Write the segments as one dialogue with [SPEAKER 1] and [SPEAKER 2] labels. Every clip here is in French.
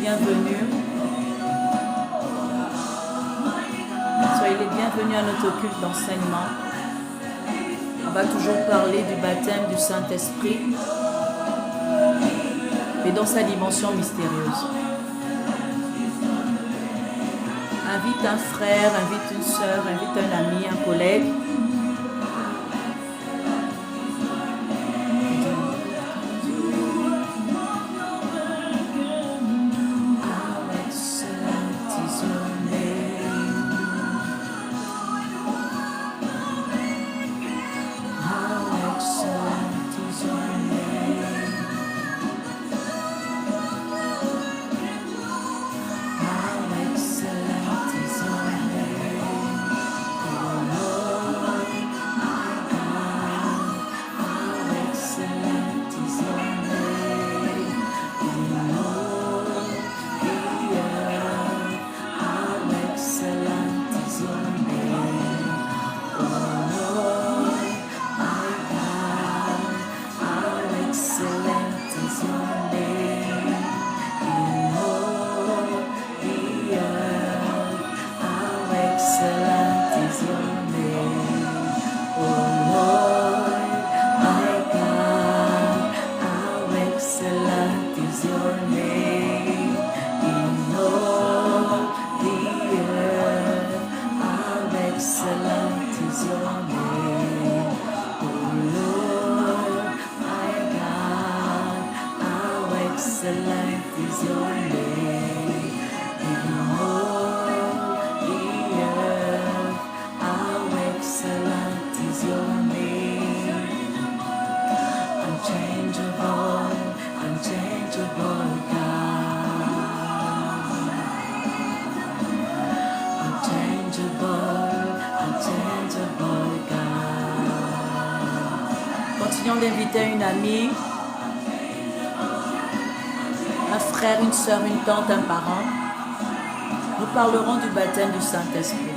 [SPEAKER 1] bienvenus. Soyez les bienvenus à notre culte d'enseignement. On va toujours parler du baptême du Saint-Esprit, mais dans sa dimension mystérieuse. Invite un frère, invite une sœur, invite un ami, un collègue. Continuons d'inviter une amie, un frère, une soeur, une tante, un parent. Nous parlerons du baptême du Saint-Esprit.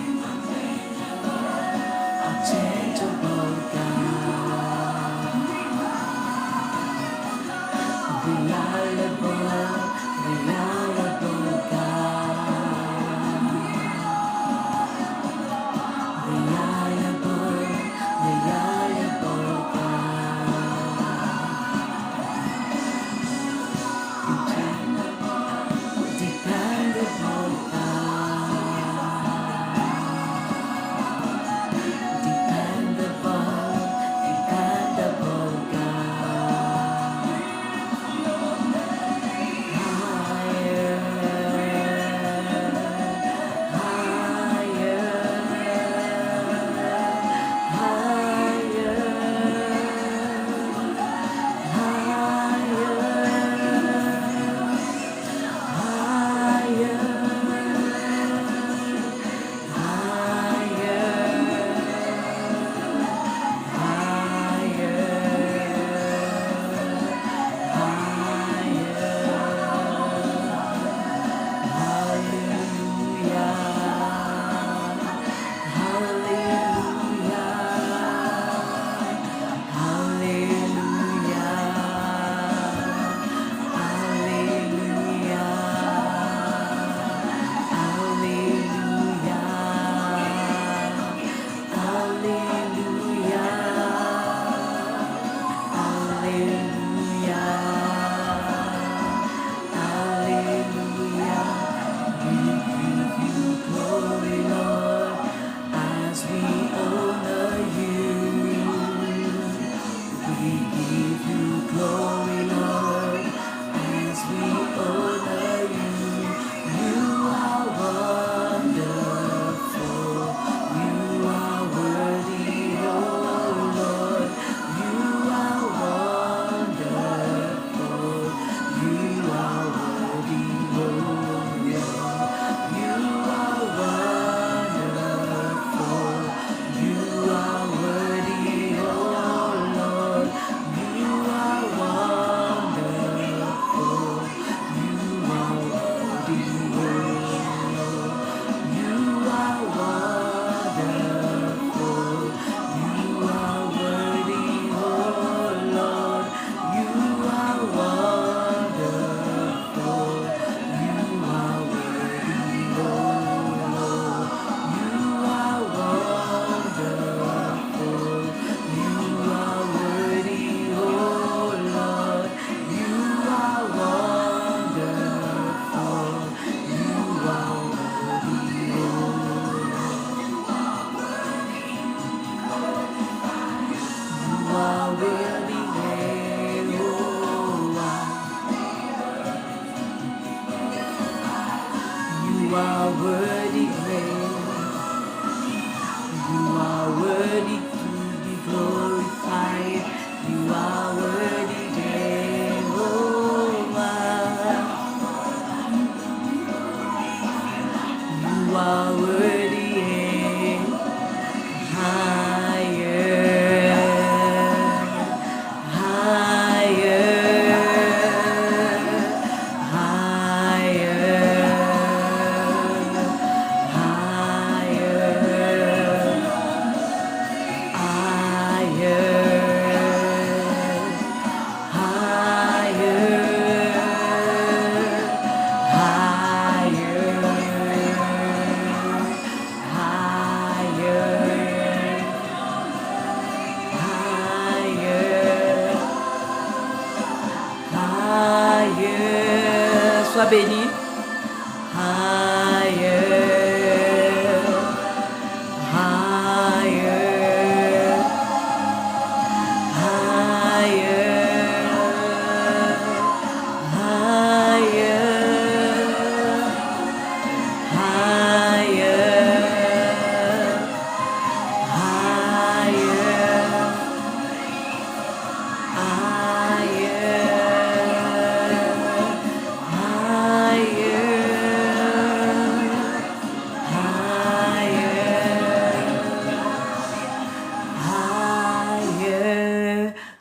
[SPEAKER 1] are worthy. Higher, higher, higher, sois béni. Higher, higher, higher,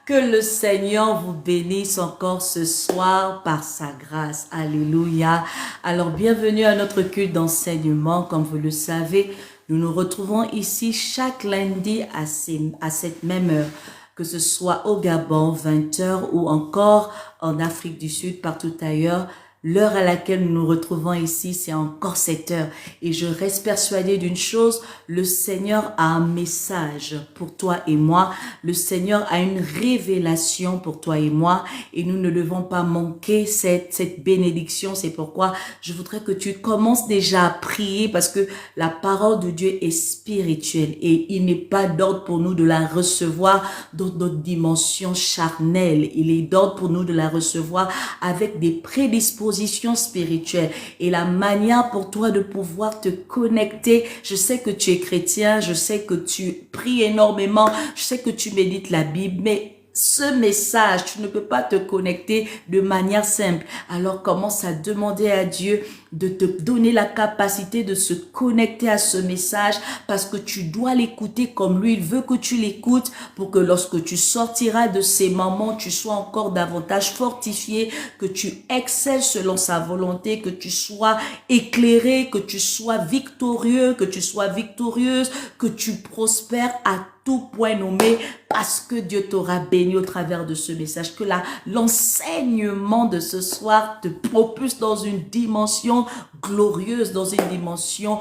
[SPEAKER 1] Que le Seigneur vous bénisse encore ce soir par sa grâce. Alléluia. Alors, bienvenue à notre culte d'enseignement. Comme vous le savez, nous nous retrouvons ici chaque lundi à cette même heure, que ce soit au Gabon, 20h, ou encore en Afrique du Sud, partout ailleurs. L'heure à laquelle nous nous retrouvons ici, c'est encore 7 heures. Et je reste persuadée d'une chose, le Seigneur a un message pour toi et moi. Le Seigneur a une révélation pour toi et moi. Et nous ne devons pas manquer cette bénédiction. C'est pourquoi je voudrais que tu commences déjà à prier, parce que la parole de Dieu est spirituelle. Et il n'est pas d'ordre pour nous de la recevoir dans notre dimension charnelle. Il est d'ordre pour nous de la recevoir avec des prédispositions spirituelle. Et la manière pour toi de pouvoir te connecter, je sais que tu es chrétien, je sais que tu pries énormément, je sais que tu médites la Bible, mais ce message, tu ne peux pas te connecter de manière simple. Alors commence à demander à Dieu de te donner la capacité de se connecter à ce message, parce que tu dois l'écouter comme lui. Il veut que tu l'écoutes pour que lorsque tu sortiras de ces moments, tu sois encore davantage fortifié, que tu excelles selon sa volonté, que tu sois éclairé, que tu sois victorieux, que tu sois victorieuse, que tu prospères à tout point nommé, parce que Dieu t'aura béni au travers de ce message. Que l'enseignement de ce soir te propulse dans une dimension glorieuse, dans une dimension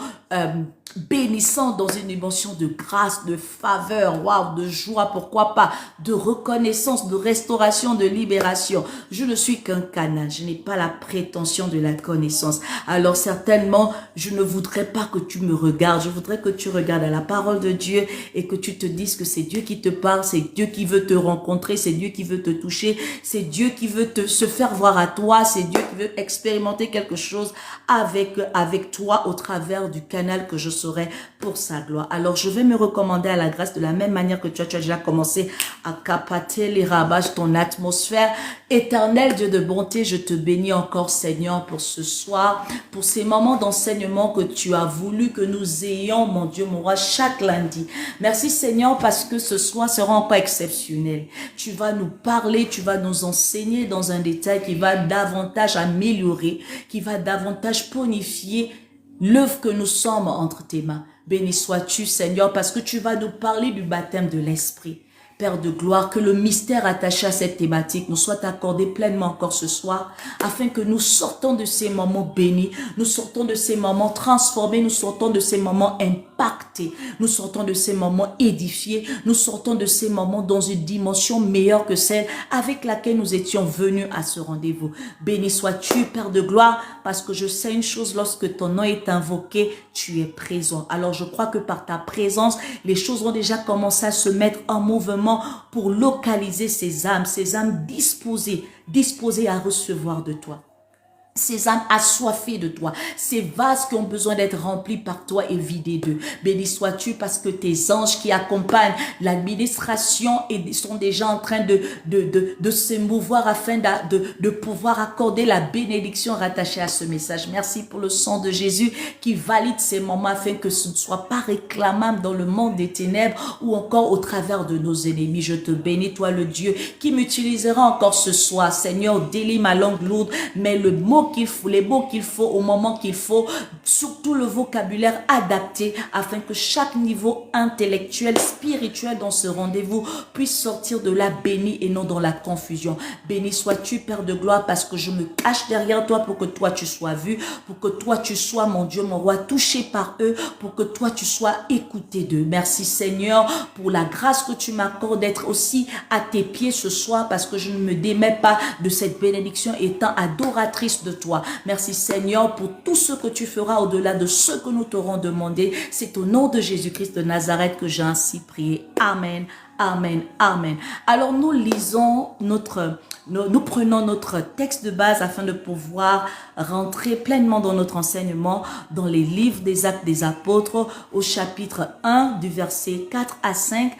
[SPEAKER 1] bénissante, dans une dimension de grâce, de faveur, waouh, de joie, pourquoi pas, de reconnaissance, de restauration, de libération. Je ne suis qu'un canal, je n'ai pas la prétention de la connaissance. Alors certainement, je ne voudrais pas que tu me regardes, je voudrais que tu regardes à la parole de Dieu et que tu te dises que c'est Dieu qui te parle, c'est Dieu qui veut te rencontrer, c'est Dieu qui veut te toucher, c'est Dieu qui veut se faire voir à toi, c'est Dieu qui veut expérimenter quelque chose avec toi au travers du canal que je serai pour sa gloire. Alors je vais me recommander à la grâce de la même manière que tu as déjà commencé à capater les rabages, ton atmosphère. Éternel Dieu de bonté, je te bénis encore Seigneur pour ce soir, pour ces moments d'enseignement que tu as voulu que nous ayons, mon Dieu, mon roi, chaque lundi. Merci Seigneur, parce que ce soir sera encore exceptionnel. Tu vas nous parler, tu vas nous enseigner dans un détail qui va davantage améliorer, qui va davantage bonifier l'œuvre que nous sommes entre tes mains. Béni sois-tu Seigneur, parce que tu vas nous parler du baptême de l'Esprit. Père de gloire, que le mystère attaché à cette thématique nous soit accordé pleinement encore ce soir, afin que nous sortons de ces moments bénis, nous sortons de ces moments transformés, nous sortons de ces moments impactés, nous sortons de ces moments édifiés, nous sortons de ces moments dans une dimension meilleure que celle avec laquelle nous étions venus à ce rendez-vous. Béni sois-tu, Père de gloire, parce que je sais une chose, lorsque ton nom est invoqué, tu es présent. Alors je crois que par ta présence, les choses vont déjà commencer à se mettre en mouvement pour localiser ces âmes disposées à recevoir de toi. ces âmes assoiffées de toi, ces vases qui ont besoin d'être remplis par toi et vidés d'eux. Béni sois-tu parce que tes anges qui accompagnent l'administration et sont déjà en train de se mouvoir afin de pouvoir accorder la bénédiction rattachée à ce message. Merci pour le sang de Jésus qui valide ces moments afin que ce ne soit pas réclamable dans le monde des ténèbres ou encore au travers de nos ennemis. Je te bénis, toi le Dieu qui m'utilisera encore ce soir. Seigneur, délie ma langue lourde, mais les mots qu'il faut au moment qu'il faut, surtout le vocabulaire adapté afin que chaque niveau intellectuel, spirituel dans ce rendez-vous puisse sortir de là béni et non dans la confusion. Béni sois-tu, Père de gloire, parce que je me cache derrière toi pour que toi tu sois vu, pour que toi tu sois, mon Dieu, mon roi, touché par eux, pour que toi tu sois écouté d'eux. Merci Seigneur pour la grâce que tu m'accordes d'être aussi à tes pieds ce soir, parce que je ne me démets pas de cette bénédiction étant adoratrice de toi. Merci Seigneur pour tout ce que tu feras au-delà de ce que nous t'aurons demandé. C'est au nom de Jésus-Christ de Nazareth que j'ai ainsi prié. Amen. Amen, amen. Alors nous lisons nous prenons notre texte de base afin de pouvoir rentrer pleinement dans notre enseignement dans les livres des Actes des Apôtres au chapitre 1 du verset 4 à 5,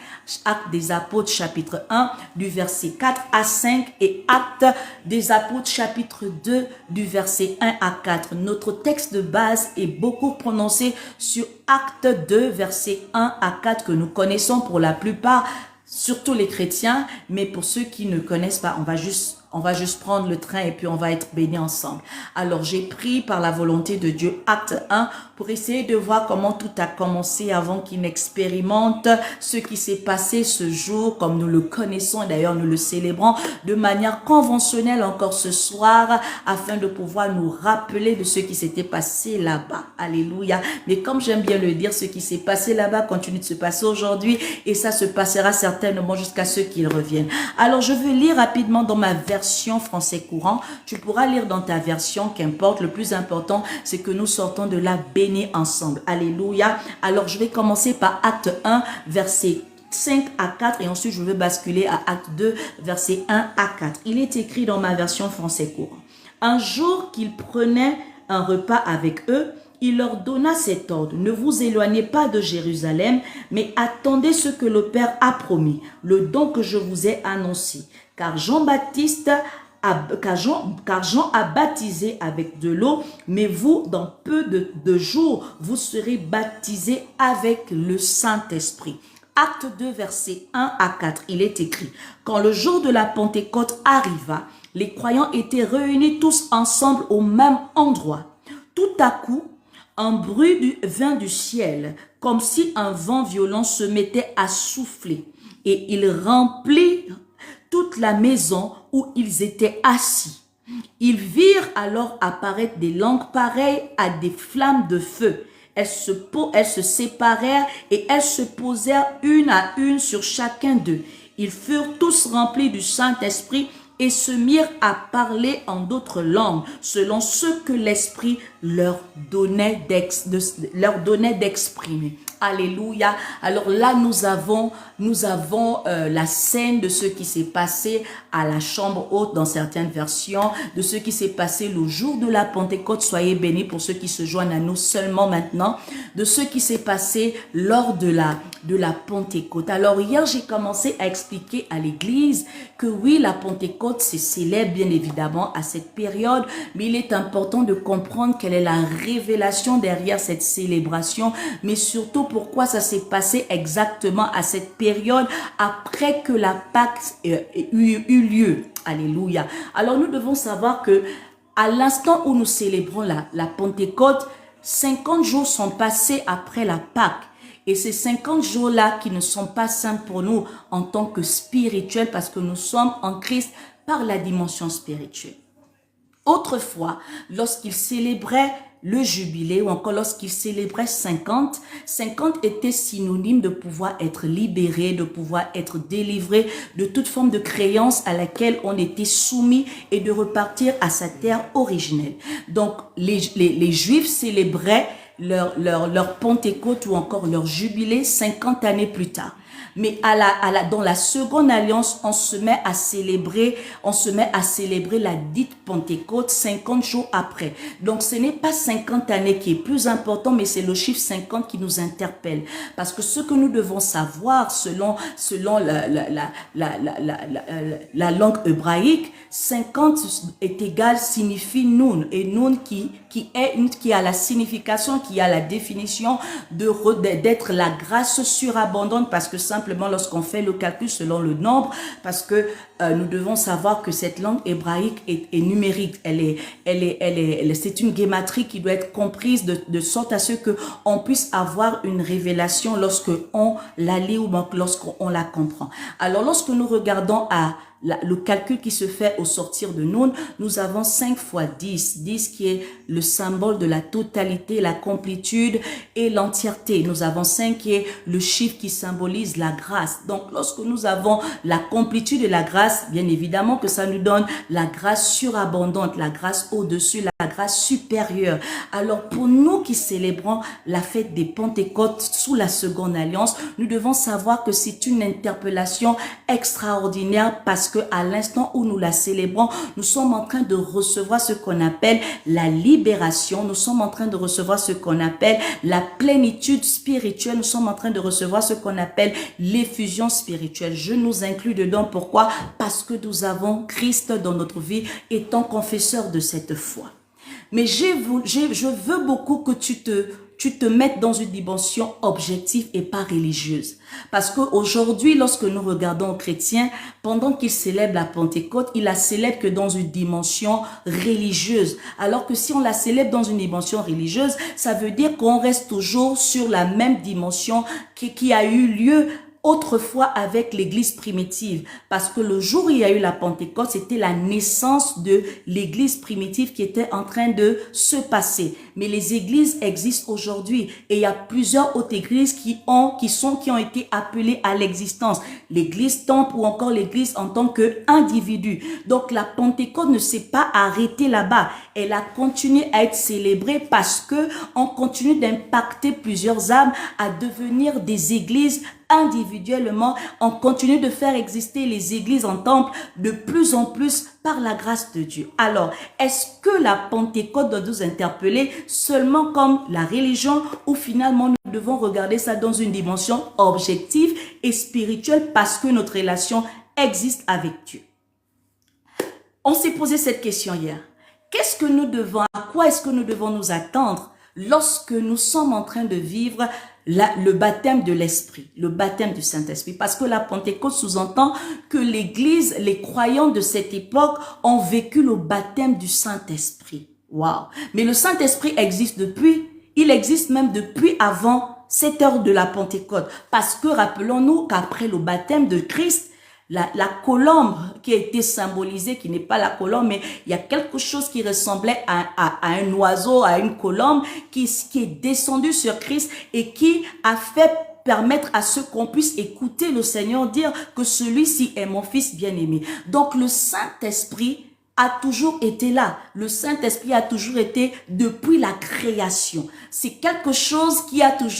[SPEAKER 1] Actes des Apôtres chapitre 1 du verset 4 à 5 et Actes des Apôtres chapitre 2 du verset 1 à 4. Notre texte de base est beaucoup prononcé sur Actes 2 verset 1 à 4 que nous connaissons pour la plupart, surtout les chrétiens, mais pour ceux qui ne connaissent pas, on va juste prendre le train et puis on va être bénis ensemble. Alors j'ai pris par la volonté de Dieu Acte 1 pour essayer de voir comment tout a commencé avant qu'il n'expérimente ce qui s'est passé ce jour comme nous le connaissons et d'ailleurs nous le célébrons de manière conventionnelle encore ce soir afin de pouvoir nous rappeler de ce qui s'était passé là-bas. Alléluia. Mais comme j'aime bien le dire, ce qui s'est passé là-bas continue de se passer aujourd'hui et ça se passera certainement jusqu'à ce qu'il revienne. Alors je veux lire rapidement dans ma version français courant. Tu pourras lire dans ta version, qu'importe. Le plus important, c'est que nous sortons de là bénis ensemble. Alléluia. Alors, je vais commencer par Acte 1, verset 5 à 4 et ensuite je vais basculer à Acte 2, verset 1 à 4. Il est écrit dans ma version français courant. Un jour qu'il prenait un repas avec eux, il leur donna cet ordre: ne vous éloignez pas de Jérusalem, mais attendez ce que le Père a promis, le don que je vous ai annoncé. Car Jean a baptisé avec de l'eau, mais vous, dans peu de jours, vous serez baptisés avec le Saint-Esprit. Acte 2, versets 1 à 4, il est écrit: quand le jour de la Pentecôte arriva, les croyants étaient réunis tous ensemble au même endroit. Tout à coup, un bruit vint du ciel, comme si un vent violent se mettait à souffler, et il remplit toute la maison où ils étaient assis. Ils virent alors apparaître des langues pareilles à des flammes de feu. Elles se séparèrent et elles se posèrent une à une sur chacun d'eux. Ils furent tous remplis du Saint-Esprit et se mirent à parler en d'autres langues, selon ce que l'Esprit leur donnait d'exprimer. Alléluia. Alors là, nous avons la scène de ce qui s'est passé à la chambre haute dans certaines versions, de ce qui s'est passé le jour de la Pentecôte. Soyez bénis pour ceux qui se joignent à nous seulement maintenant, de ce qui s'est passé lors de la Pentecôte. Alors hier, j'ai commencé à expliquer à l'église que oui, la Pentecôte, c'est célèbre bien évidemment à cette période, mais il est important de comprendre quelle est la révélation derrière cette célébration, mais surtout pourquoi ça s'est passé exactement à cette période après que la Pâque eut lieu. Alléluia. Alors nous devons savoir que à l'instant où nous célébrons la Pentecôte, 50 jours sont passés après la Pâque. Et ces 50 jours-là qui ne sont pas simples pour nous en tant que spirituels parce que nous sommes en Christ par la dimension spirituelle. Autrefois, lorsqu'ils célébraient le jubilé ou encore lorsqu'ils célébraient 50 était synonyme de pouvoir être libéré, de pouvoir être délivré de toute forme de créance à laquelle on était soumis et de repartir à sa terre originelle. Donc, les Juifs célébraient leur Pentecôte ou encore leur jubilé 50 années plus tard. Mais dans la seconde alliance, on se met à célébrer la dite Pentecôte 50 jours après. Donc ce n'est pas 50 années qui est plus important, mais c'est le chiffre 50 qui nous interpelle. Parce que ce que nous devons savoir selon la langue hébraïque, 50 est égal, signifie Noun. Et Noun qui a la signification, qui a la définition d'être la grâce surabondante, parce que simplement lorsqu'on fait le calcul selon le nombre, parce que nous devons savoir que cette langue hébraïque est numérique, c'est une guématrie qui doit être comprise de sorte à ce que on puisse avoir une révélation lorsque on la lit ou lorsqu'on la comprend. Alors lorsque nous regardons le calcul qui se fait au sortir de Noun, nous avons 5 fois 10, 10 qui est le symbole de la totalité, la complétude et l'entièreté. Nous avons 5 qui est le chiffre qui symbolise la grâce. Donc lorsque nous avons la complétude et la grâce, bien évidemment que ça nous donne la grâce surabondante, la grâce au-dessus, la grâce supérieure. Alors pour nous qui célébrons la fête des Pentecôtes sous la seconde alliance, nous devons savoir que c'est une interpellation extraordinaire, parce que à l'instant où nous la célébrons, nous sommes en train de recevoir ce qu'on appelle la libération, nous sommes en train de recevoir ce qu'on appelle la plénitude spirituelle, nous sommes en train de recevoir ce qu'on appelle l'effusion spirituelle. Je nous inclus dedans. Pourquoi? Parce que nous avons Christ dans notre vie, étant confesseur de cette foi. Mais je veux beaucoup que tu te mettes dans une dimension objective et pas religieuse. Parce qu'aujourd'hui, lorsque nous regardons aux chrétiens, pendant qu'ils célèbrent la Pentecôte, ils la célèbrent que dans une dimension religieuse. Alors que si on la célèbre dans une dimension religieuse, ça veut dire qu'on reste toujours sur la même dimension qui a eu lieu autrefois avec l'église primitive, parce que le jour où il y a eu la Pentecôte, c'était la naissance de l'église primitive qui était en train de se passer. Mais les églises existent aujourd'hui, et il y a plusieurs autres églises qui ont été appelées à l'existence. L'église temple ou encore l'église en tant qu'individu. Donc la Pentecôte ne s'est pas arrêtée là-bas. Elle a continué à être célébrée parce que on continue d'impacter plusieurs âmes à devenir des églises individuellement. On continue de faire exister les églises en temple de plus en plus par la grâce de Dieu. Alors, est-ce que la Pentecôte doit nous interpeller seulement comme la religion, ou finalement nous devons regarder ça dans une dimension objective et spirituelle parce que notre relation existe avec Dieu? On s'est posé cette question hier. À quoi est-ce que nous devons nous attendre lorsque nous sommes en train de vivre le baptême de l'Esprit, le baptême du Saint-Esprit? Parce que la Pentecôte sous-entend que l'Église, les croyants de cette époque ont vécu le baptême du Saint-Esprit. Waouh! Mais le Saint-Esprit existe il existe même depuis avant cette heure de la Pentecôte. Parce que rappelons-nous qu'après le baptême de Christ, la colombe qui a été symbolisée, qui n'est pas la colombe, mais il y a quelque chose qui ressemblait à un oiseau, à une colombe, qui est descendu sur Christ et qui a fait permettre à ce qu'on puisse écouter le Seigneur dire que celui-ci est mon fils bien-aimé. Donc le Saint-Esprit a toujours été là. Le Saint-Esprit a toujours été depuis la création. C'est quelque chose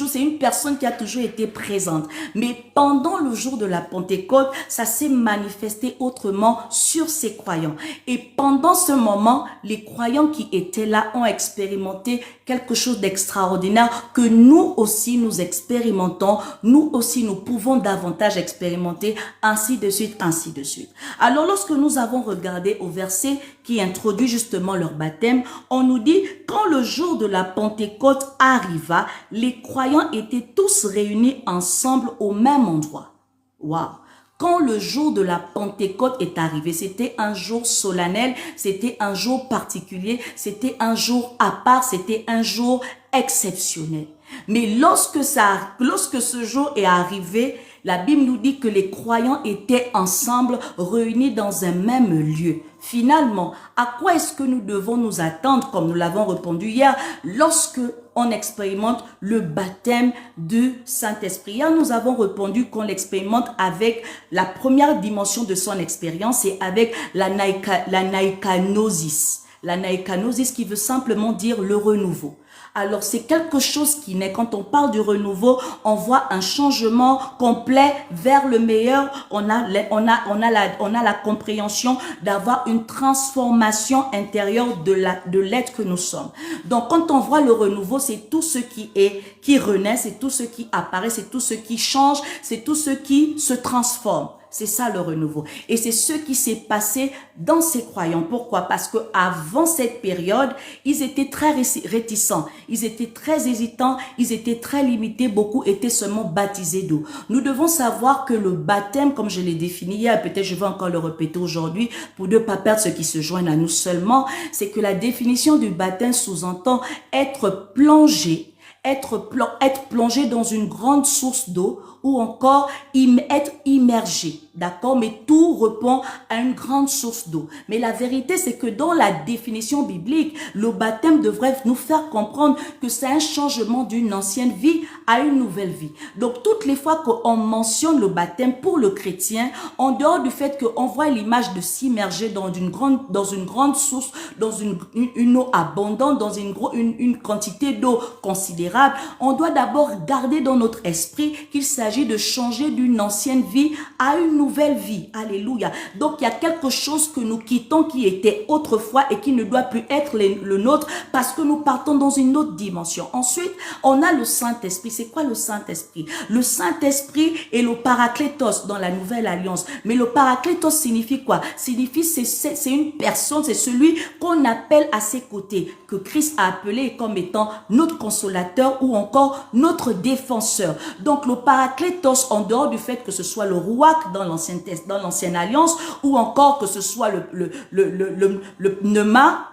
[SPEAKER 1] c'est une personne qui a toujours été présente. Mais pendant le jour de la Pentecôte, ça s'est manifesté autrement sur ces croyants. Et pendant ce moment, les croyants qui étaient là ont expérimenté quelque chose d'extraordinaire que nous aussi nous expérimentons. Nous aussi nous pouvons davantage expérimenter, ainsi de suite, ainsi de suite. Alors lorsque nous avons regardé au verset qui introduit justement leur baptême, on nous dit: quand le jour de la Pentecôte arriva, les croyants étaient tous réunis ensemble au même endroit. Waouh! Quand le jour de la Pentecôte est arrivé, c'était un jour solennel, c'était un jour particulier, c'était un jour à part, c'était un jour exceptionnel. Mais lorsque ce jour est arrivé, la Bible nous dit que les croyants étaient ensemble, réunis dans un même lieu. Finalement, à quoi est-ce que nous devons nous attendre, comme nous l'avons répondu hier, lorsque on expérimente le baptême du Saint-Esprit? Hier, nous avons répondu qu'on l'expérimente avec la première dimension de son expérience, et avec la naïkanosis. La naïkanosis qui veut simplement dire le renouveau. alors c'est quelque chose qui naît. Quand on parle du renouveau, on voit un changement complet vers le meilleur. On a la compréhension d'avoir une transformation intérieure de l'être que nous sommes. Donc quand on voit le renouveau, c'est tout ce qui renaît, c'est tout ce qui apparaît, c'est tout ce qui change, c'est tout ce qui se transforme. C'est ça le renouveau. Et c'est ce qui s'est passé dans ces croyants. Pourquoi? Parce que avant cette période, ils étaient très réticents, ils étaient très hésitants, ils étaient très limités, beaucoup étaient seulement baptisés d'eau. Nous devons savoir que le baptême, comme je l'ai défini hier, peut-être je vais encore le répéter aujourd'hui pour ne pas perdre ceux qui se joignent à nous seulement, c'est que la définition du baptême sous-entend être plongé, être plongé dans une grande source d'eau ou encore être immergé, d'accord? Mais tout répond à une grande source d'eau. Mais la vérité, c'est que dans la définition biblique, le baptême devrait nous faire comprendre que c'est un changement d'une ancienne vie à une nouvelle vie. Donc, toutes les fois qu'on mentionne le baptême pour le chrétien, en dehors du fait qu'on voit l'image de s'immerger dans une grande source, dans une eau abondante, dans une quantité d'eau considérable, on doit d'abord garder dans notre esprit qu'il s'agit de changer d'une ancienne vie à une nouvelle vie. Alléluia. Donc, il y a quelque chose que nous quittons qui était autrefois et qui ne doit plus être le nôtre parce que nous partons dans une autre dimension. Ensuite, on a le Saint-Esprit. C'est quoi le Saint-Esprit? Le Saint-Esprit est le Paraclétos dans la Nouvelle Alliance. Mais le Paraclétos signifie quoi? Signifie c'est une personne, c'est celui qu'on appelle à ses côtés, que Christ a appelé comme étant notre consolateur ou encore notre défenseur. Donc, le Paraclétos, en dehors du fait que ce soit le Rouach dans l'ancienne alliance ou encore que ce soit le pneuma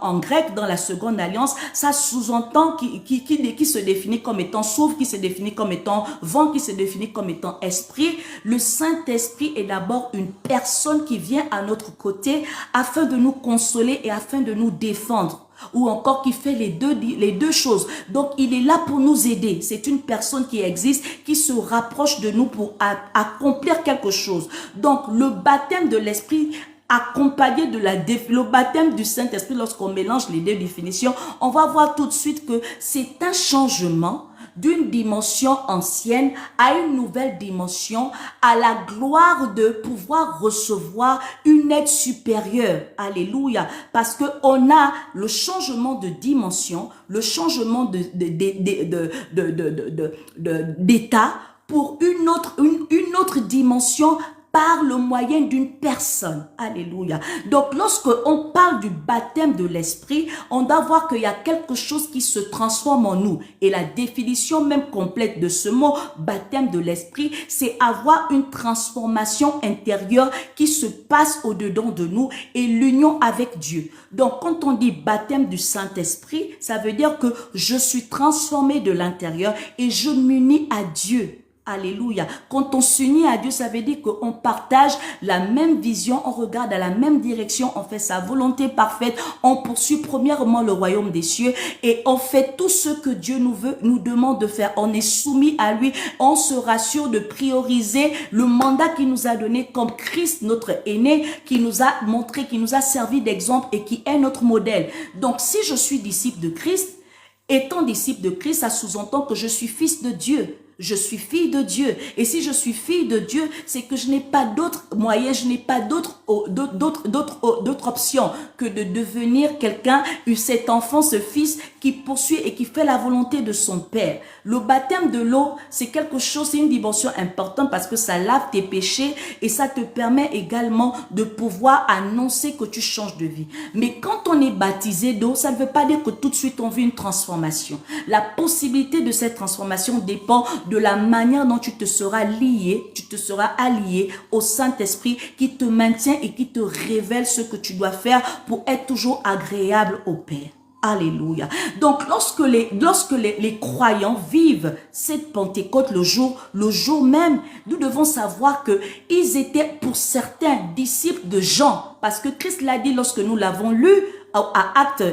[SPEAKER 1] en grec dans la seconde alliance, ça sous-entend qui se définit comme étant souffle, qui se définit comme étant vent, qui se définit comme étant esprit. Le Saint-Esprit est d'abord une personne qui vient à notre côté afin de nous consoler et afin de nous défendre, ou encore qui fait les deux choses. Donc, il est là pour nous aider. C'est une personne qui existe, qui se rapproche de nous pour accomplir quelque chose. Donc, le baptême de l'Esprit accompagné de le baptême du Saint-Esprit, lorsqu'on mélange les deux définitions, on va voir tout de suite que c'est un changement d'une dimension ancienne à une nouvelle dimension, à la gloire de pouvoir recevoir une aide supérieure. Alléluia. Parce que on a le changement de dimension, le changement d'état pour une autre dimension par le moyen d'une personne. Alléluia. Donc, lorsqu'on parle du baptême de l'Esprit, on doit voir qu'il y a quelque chose qui se transforme en nous. Et la définition même complète de ce mot, baptême de l'Esprit, c'est avoir une transformation intérieure qui se passe au-dedans de nous et l'union avec Dieu. Donc, quand on dit baptême du Saint-Esprit, ça veut dire que je suis transformé de l'intérieur et je m'unis à Dieu. Alléluia. Quand on s'unit à Dieu, ça veut dire qu'on partage la même vision, on regarde à la même direction, on fait sa volonté parfaite, on poursuit premièrement le royaume des cieux et on fait tout ce que Dieu nous demande de faire. On est soumis à lui, on se rassure de prioriser le mandat qu'il nous a donné comme Christ, notre aîné, qui nous a montré, qui nous a servi d'exemple et qui est notre modèle. Donc, si je suis disciple de Christ, étant disciple de Christ, ça sous-entend que je suis fils de Dieu. Je suis fille de Dieu. Et si je suis fille de Dieu, c'est que je n'ai pas d'autre moyen, je n'ai pas d'autre option que de devenir quelqu'un, cet enfant, ce fils qui poursuit et qui fait la volonté de son Père. Le baptême de l'eau, c'est quelque chose, c'est une dimension importante parce que ça lave tes péchés et ça te permet également de pouvoir annoncer que tu changes de vie. Mais quand on est baptisé d'eau, ça ne veut pas dire que tout de suite on vit une transformation. La possibilité de cette transformation dépend de la manière dont tu te seras lié, tu te seras allié au Saint-Esprit qui te maintient et qui te révèle ce que tu dois faire pour être toujours agréable au Père. Alléluia. Donc, lorsque les croyants vivent cette Pentecôte le jour même, nous devons savoir que ils étaient pour certains disciples de Jean, parce que Christ l'a dit lorsque nous l'avons lu à Acte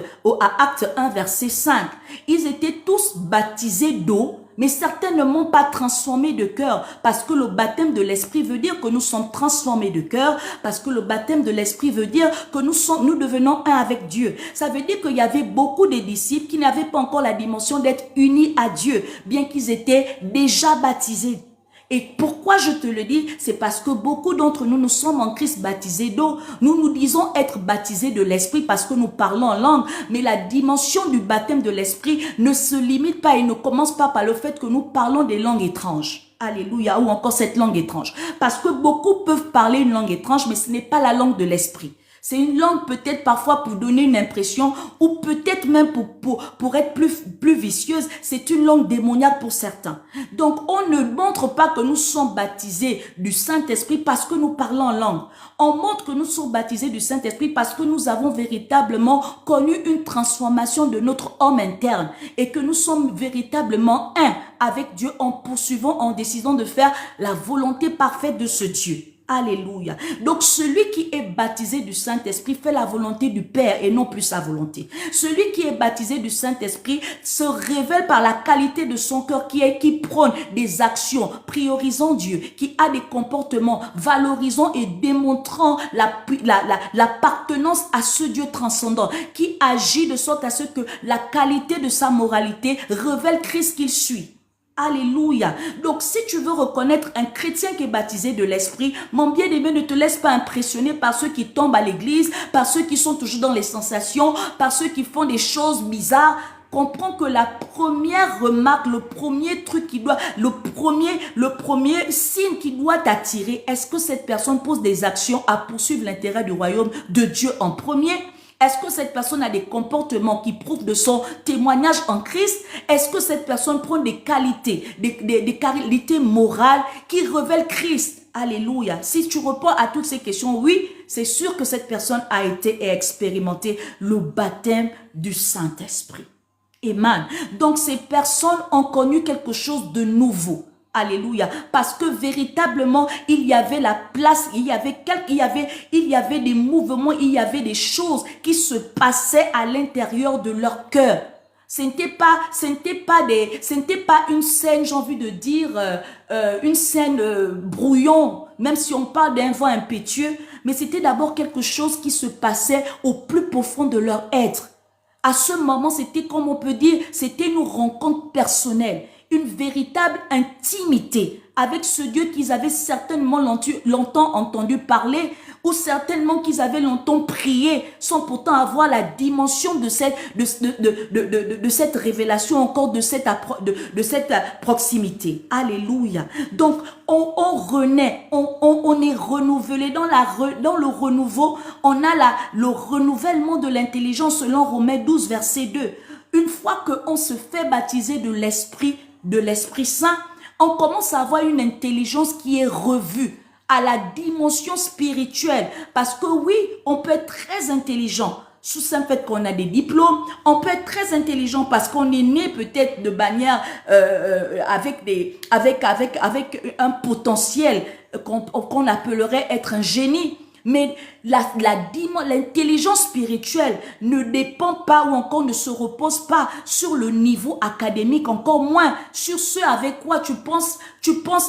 [SPEAKER 1] 1, verset 5. Ils étaient tous baptisés d'eau, mais certainement pas transformés de cœur, parce que le baptême de l'esprit veut dire que nous sommes transformés de cœur, parce que le baptême de l'esprit veut dire que nous devenons un avec Dieu. Ça veut dire qu'il y avait beaucoup de disciples qui n'avaient pas encore la dimension d'être unis à Dieu, bien qu'ils étaient déjà baptisés. Et pourquoi je te le dis, c'est parce que beaucoup d'entre nous, nous sommes en Christ baptisés d'eau. Nous nous disons être baptisés de l'esprit parce que nous parlons en langue. Mais la dimension du baptême de l'esprit ne se limite pas et ne commence pas par le fait que nous parlons des langues étranges. Alléluia, ou encore cette langue étrange. Parce que beaucoup peuvent parler une langue étrange, mais ce n'est pas la langue de l'esprit. C'est une langue peut-être parfois pour donner une impression ou peut-être même pour être plus vicieuse. C'est une langue démoniaque pour certains. Donc, on ne montre pas que nous sommes baptisés du Saint-Esprit parce que nous parlons en langue. On montre que nous sommes baptisés du Saint-Esprit parce que nous avons véritablement connu une transformation de notre homme interne et que nous sommes véritablement un avec Dieu en poursuivant, en décidant de faire la volonté parfaite de ce Dieu. Alléluia. Donc, celui qui est baptisé du Saint-Esprit fait la volonté du Père et non plus sa volonté. Celui qui est baptisé du Saint-Esprit se révèle par la qualité de son cœur qui prône des actions, priorisant Dieu, qui a des comportements valorisant et démontrant l'appartenance à ce Dieu transcendant, qui agit de sorte à ce que la qualité de sa moralité révèle Christ qu'il suit. Alléluia. Donc, si tu veux reconnaître un chrétien qui est baptisé de l'esprit, mon bien-aimé, ne te laisse pas impressionner par ceux qui tombent à l'église, par ceux qui sont toujours dans les sensations, par ceux qui font des choses bizarres. Comprends que la première remarque, le premier truc le premier signe qui doit t'attirer, est-ce que cette personne pose des actions à poursuivre l'intérêt du royaume de Dieu en premier? Est-ce que cette personne a des comportements qui prouvent de son témoignage en Christ? Est-ce que cette personne prend des qualités, des qualités morales qui révèlent Christ? Alléluia. Si tu réponds à toutes ces questions, oui, c'est sûr que cette personne a été et expérimenté le baptême du Saint-Esprit. Amen. Donc, ces personnes ont connu quelque chose de nouveau. Alléluia. Parce que véritablement, il y avait la place, il y avait des mouvements, il y avait des choses qui se passaient à l'intérieur de leur cœur. Ce n'était pas une scène, j'ai envie de dire, une scène brouillon, même si on parle d'un vent impétueux, mais c'était d'abord quelque chose qui se passait au plus profond de leur être. À ce moment, c'était, comme on peut dire, c'était une rencontre personnelle, une véritable intimité avec ce Dieu qu'ils avaient certainement longtemps entendu parler ou certainement qu'ils avaient longtemps prié sans pourtant avoir la dimension de cette révélation, encore de cette proximité. Alléluia. Donc, on renaît, on est renouvelé dans le renouveau. On a le renouvellement de l'intelligence selon Romains 12, verset 2. Une fois qu'on se fait baptiser de l'Esprit Saint, on commence à avoir une intelligence qui est revue à la dimension spirituelle. Parce que oui, on peut être très intelligent sous le fait qu'on a des diplômes. On peut être très intelligent parce qu'on est né peut-être de manière avec un potentiel qu'on appellerait être un génie. Mais l'intelligence spirituelle ne dépend pas ou encore ne se repose pas sur le niveau académique, encore moins sur ce avec quoi tu penses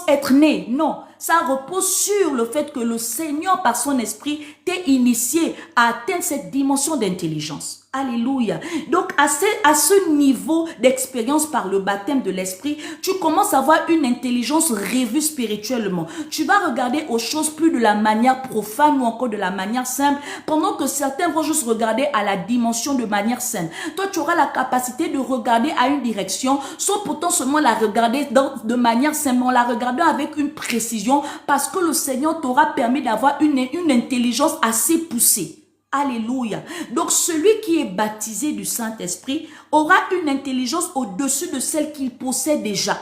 [SPEAKER 1] être né. Non, ça repose sur le fait que le Seigneur, par son esprit, t'est initié à atteindre cette dimension d'intelligence. Alléluia. Donc, à ce niveau d'expérience par le baptême de l'esprit, tu commences à avoir une intelligence revue spirituellement. Tu vas regarder aux choses plus de la manière profane ou encore de la manière simple, pendant que certains vont juste regarder à la dimension de manière saine. Toi, tu auras la capacité de regarder à une direction, sans pourtant seulement la regarder de manière simple, en la regardant avec une précision, parce que le Seigneur t'aura permis d'avoir une intelligence assez poussée. Alléluia. Donc, celui qui est baptisé du Saint-Esprit aura une intelligence au-dessus de celle qu'il possède déjà.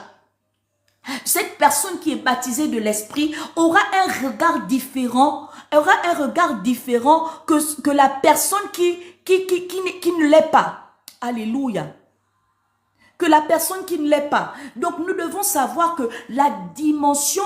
[SPEAKER 1] Cette personne qui est baptisée de l'Esprit aura un regard différent, que la personne qui ne l'est pas. Alléluia. Que la personne qui ne l'est pas. Donc, nous devons savoir que la dimension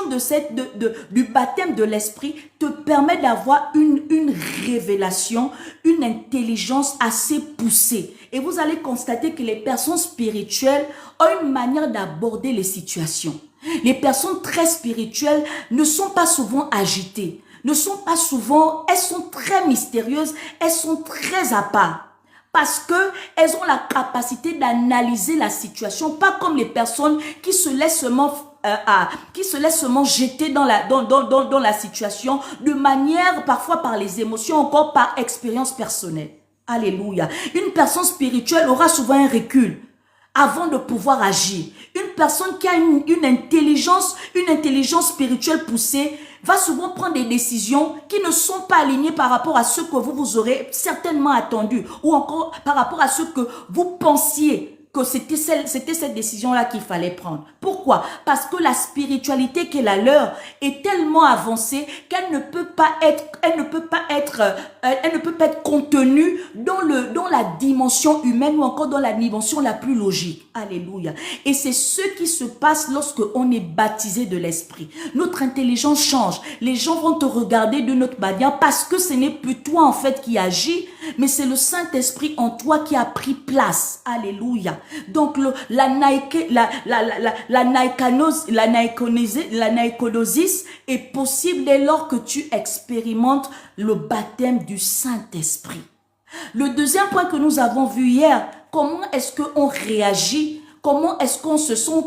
[SPEAKER 1] du baptême de l'esprit te permet d'avoir une révélation, une intelligence assez poussée. Et vous allez constater que les personnes spirituelles ont une manière d'aborder les situations. Les personnes très spirituelles ne sont pas souvent agitées, ne sont pas souvent, elles sont très mystérieuses, elles sont très à part. Parce que elles ont la capacité d'analyser la situation, pas comme les personnes qui se laissent seulement jeter dans la situation de manière, parfois par les émotions, encore par expérience personnelle. Alléluia. Une personne spirituelle aura souvent un recul avant de pouvoir agir. Une personne qui a une intelligence spirituelle poussée va souvent prendre des décisions qui ne sont pas alignées par rapport à ce que vous aurez certainement attendu ou encore par rapport à ce que vous pensiez que c'était cette décision-là qu'il fallait prendre. Pourquoi? Parce que la spiritualité qui est la leur est tellement avancée qu'elle ne peut pas être contenue dans la dimension humaine ou encore dans la dimension la plus logique. Alléluia. Et c'est ce qui se passe lorsque on est baptisé de l'esprit. Notre intelligence change. Les gens vont te regarder de notre manière parce que ce n'est plus toi en fait qui agis, mais c'est le Saint-Esprit en toi qui a pris place. Alléluia. Donc la naïconosis est possible dès lors que tu expérimentes le baptême du Saint-Esprit. Le deuxième point que nous avons vu hier, comment est-ce qu'on réagit? Comment est-ce qu'on se sent?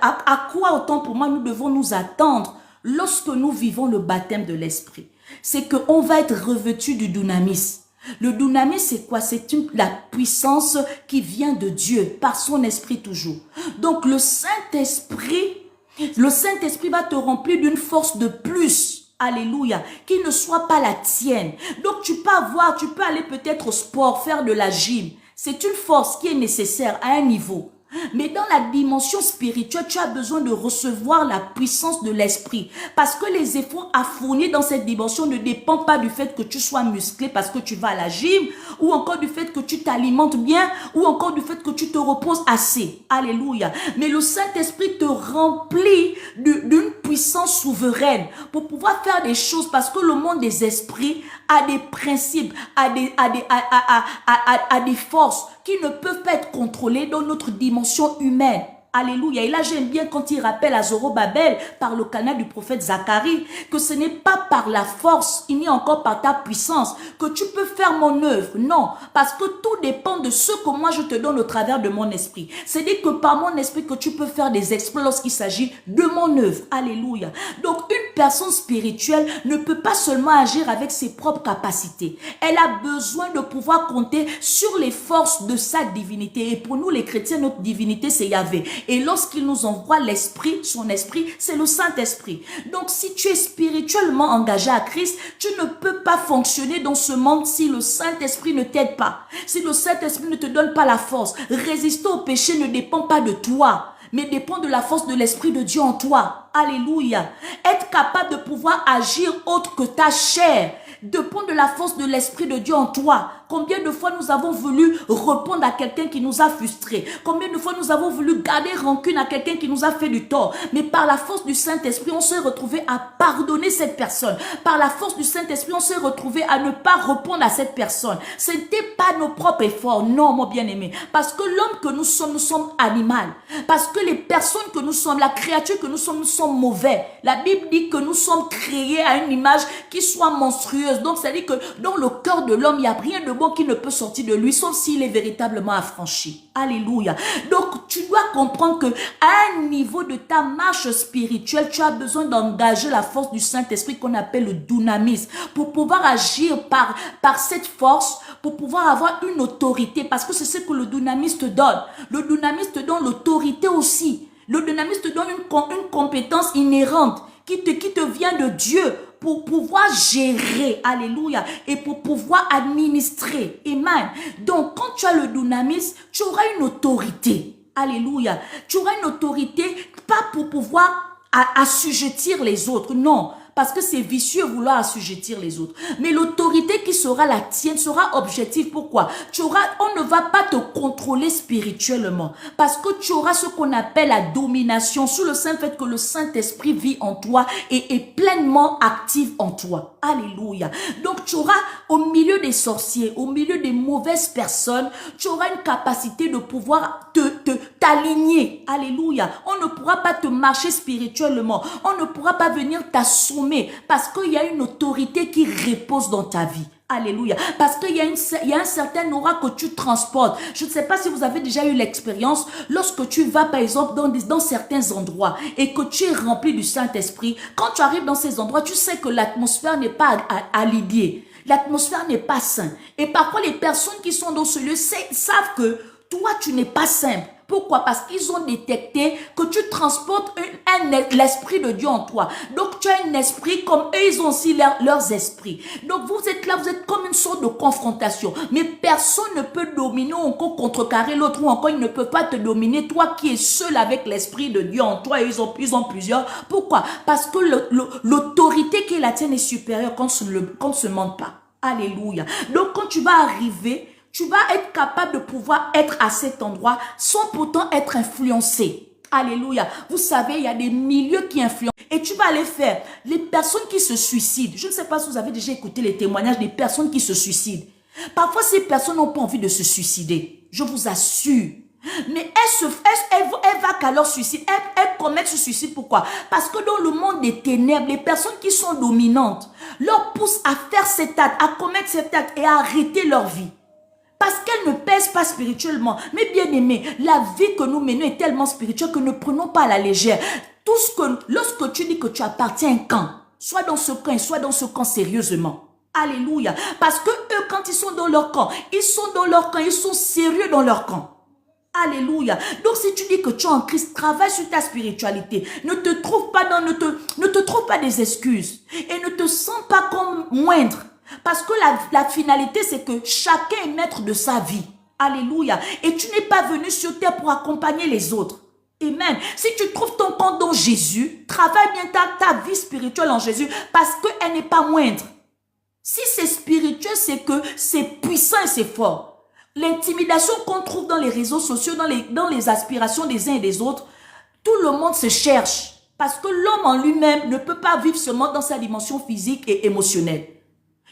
[SPEAKER 1] À quoi autant pour moi nous devons nous attendre lorsque nous vivons le baptême de l'Esprit? C'est qu'on va être revêtu du dunamis. Le dunamis, c'est quoi? C'est la puissance qui vient de Dieu, par son esprit toujours. Donc le Saint-Esprit va te remplir d'une force de plus. Alléluia, qui ne soit pas la tienne. Donc tu peux aller peut-être au sport, faire de la gym. C'est une force qui est nécessaire à un niveau. Mais dans la dimension spirituelle, tu as besoin de recevoir la puissance de l'esprit. Parce que les efforts à fournir dans cette dimension ne dépendent pas du fait que tu sois musclé parce que tu vas à la gym, ou encore du fait que tu t'alimentes bien, ou encore du fait que tu te reposes assez. Alléluia. Mais le Saint-Esprit te remplit d'une puissance souveraine pour pouvoir faire des choses parce que le monde des esprits a des principes, a des forces qui ne peuvent pas être contrôlées dans notre dimension humaine. Alléluia. Et là, j'aime bien quand il rappelle à Zorobabel par le canal du prophète Zacharie que ce n'est pas par la force, il n'y a encore par ta puissance que tu peux faire mon œuvre. Non, parce que tout dépend de ce que moi je te donne au travers de mon esprit. C'est-à-dire que par mon esprit que tu peux faire des exploits lorsqu'il s'agit de mon œuvre. Alléluia. Donc, une personne spirituelle ne peut pas seulement agir avec ses propres capacités. Elle a besoin de pouvoir compter sur les forces de sa divinité. Et pour nous, les chrétiens, notre divinité, c'est Yahvé. Et lorsqu'il nous envoie l'esprit, son esprit, c'est le Saint-Esprit. Donc, si tu es spirituellement engagé à Christ, tu ne peux pas fonctionner dans ce monde si le Saint-Esprit ne t'aide pas. Si le Saint-Esprit ne te donne pas la force. Résister au péché ne dépend pas de toi, mais dépend de la force de l'Esprit de Dieu en toi. Alléluia. Être capable de pouvoir agir autre que ta chair dépend de la force de l'Esprit de Dieu en toi. Combien de fois nous avons voulu répondre à quelqu'un qui nous a frustrés? Combien de fois nous avons voulu garder rancune à quelqu'un qui nous a fait du tort? Mais par la force du Saint-Esprit, on s'est retrouvé à pardonner cette personne. Par la force du Saint-Esprit, on s'est retrouvé à ne pas répondre à cette personne. Ce n'était pas nos propres efforts, non, mon bien-aimé. Parce que l'homme que nous sommes animal. Parce que les personnes que nous sommes, la créature que nous sommes mauvais. La Bible dit que nous sommes créés à une image qui soit monstrueuse. Donc, ça dit que dans le cœur de l'homme, il n'y a rien de bon qui ne peut sortir de lui, sauf s'il est véritablement affranchi. Alléluia. Donc, tu dois comprendre que à un niveau de ta marche spirituelle, tu as besoin d'engager la force du Saint-Esprit qu'on appelle le dunamis pour pouvoir agir par cette force, pour pouvoir avoir une autorité, parce que c'est ce que le dunamis te donne. Le dunamis te donne l'autorité aussi. Le dunamis te donne une compétence inhérente qui te vient de Dieu pour pouvoir gérer, alléluia, et pour pouvoir administrer, amen. Donc, quand tu as le dunamis, tu auras une autorité, alléluia. Tu auras une autorité, pas pour pouvoir assujettir les autres, non, parce que c'est vicieux vouloir assujettir les autres. Mais l'autorité qui sera la tienne sera objective. Pourquoi? On ne va pas te contrôler spirituellement, parce que tu auras ce qu'on appelle la domination sous le simple fait que le Saint-Esprit vit en toi et est pleinement actif en toi. Alléluia. Donc tu auras au milieu des sorciers, au milieu des mauvaises personnes, tu auras une capacité de pouvoir t'aligner. Alléluia. On ne pourra pas te marcher spirituellement. On ne pourra pas venir t'assommer parce qu'il y a une autorité qui repose dans ta vie. Alléluia. Parce qu'il y a un certain aura que tu transportes. Je ne sais pas si vous avez déjà eu l'expérience lorsque tu vas par exemple dans certains endroits et que tu es rempli du Saint-Esprit. Quand tu arrives dans ces endroits, tu sais que l'atmosphère n'est pas alignée. L'atmosphère n'est pas saine. Et parfois, les personnes qui sont dans ce lieu savent que toi, tu n'es pas simple. Pourquoi? Parce qu'ils ont détecté que tu transportes l'esprit de Dieu en toi. Donc, tu as un esprit comme eux, ils ont aussi leurs esprits. Donc, vous êtes là, vous êtes comme une sorte de confrontation. Mais personne ne peut dominer ou encore contrecarrer l'autre ou encore ils ne peuvent pas te dominer. Toi qui es seul avec l'esprit de Dieu en toi, ils ont plusieurs. Pourquoi? Parce que l'autorité qui est la tienne est supérieure quand on ne se ment pas. Alléluia. Donc, quand tu vas arriver, tu vas être capable de pouvoir être à cet endroit sans pourtant être influencé. Alléluia. Vous savez, il y a des milieux qui influencent. Et tu vas aller faire les personnes qui se suicident. Je ne sais pas si vous avez déjà écouté les témoignages des personnes qui se suicident. Parfois, ces personnes n'ont pas envie de se suicider. Je vous assure. Mais elle va qu'à leur suicide. Elle commet ce suicide. Pourquoi? Parce que dans le monde des ténèbres, les personnes qui sont dominantes leur poussent à faire cet acte, à commettre cet acte et à arrêter leur vie. Parce qu'elle ne pèse pas spirituellement. Mais bien aimé, la vie que nous menons est tellement spirituelle que ne prenons pas à la légère. Lorsque tu dis que tu appartiens à un camp, soit dans ce camp et soit dans ce camp sérieusement. Alléluia. Parce que eux, quand ils sont dans leur camp, ils sont sérieux dans leur camp. Alléluia. Donc si tu dis que tu es en Christ, travaille sur ta spiritualité. Ne te trouve pas des excuses. Et ne te sens pas comme moindre. Parce que la finalité, c'est que chacun est maître de sa vie. Alléluia. Et tu n'es pas venu sur terre pour accompagner les autres. Amen. Si tu trouves ton compte dans Jésus, travaille bien ta vie spirituelle en Jésus parce qu'elle n'est pas moindre. Si c'est spirituel, c'est que c'est puissant et c'est fort. L'intimidation qu'on trouve dans les réseaux sociaux, dans les aspirations des uns et des autres, tout le monde se cherche. Parce que l'homme en lui-même ne peut pas vivre seulement dans sa dimension physique et émotionnelle.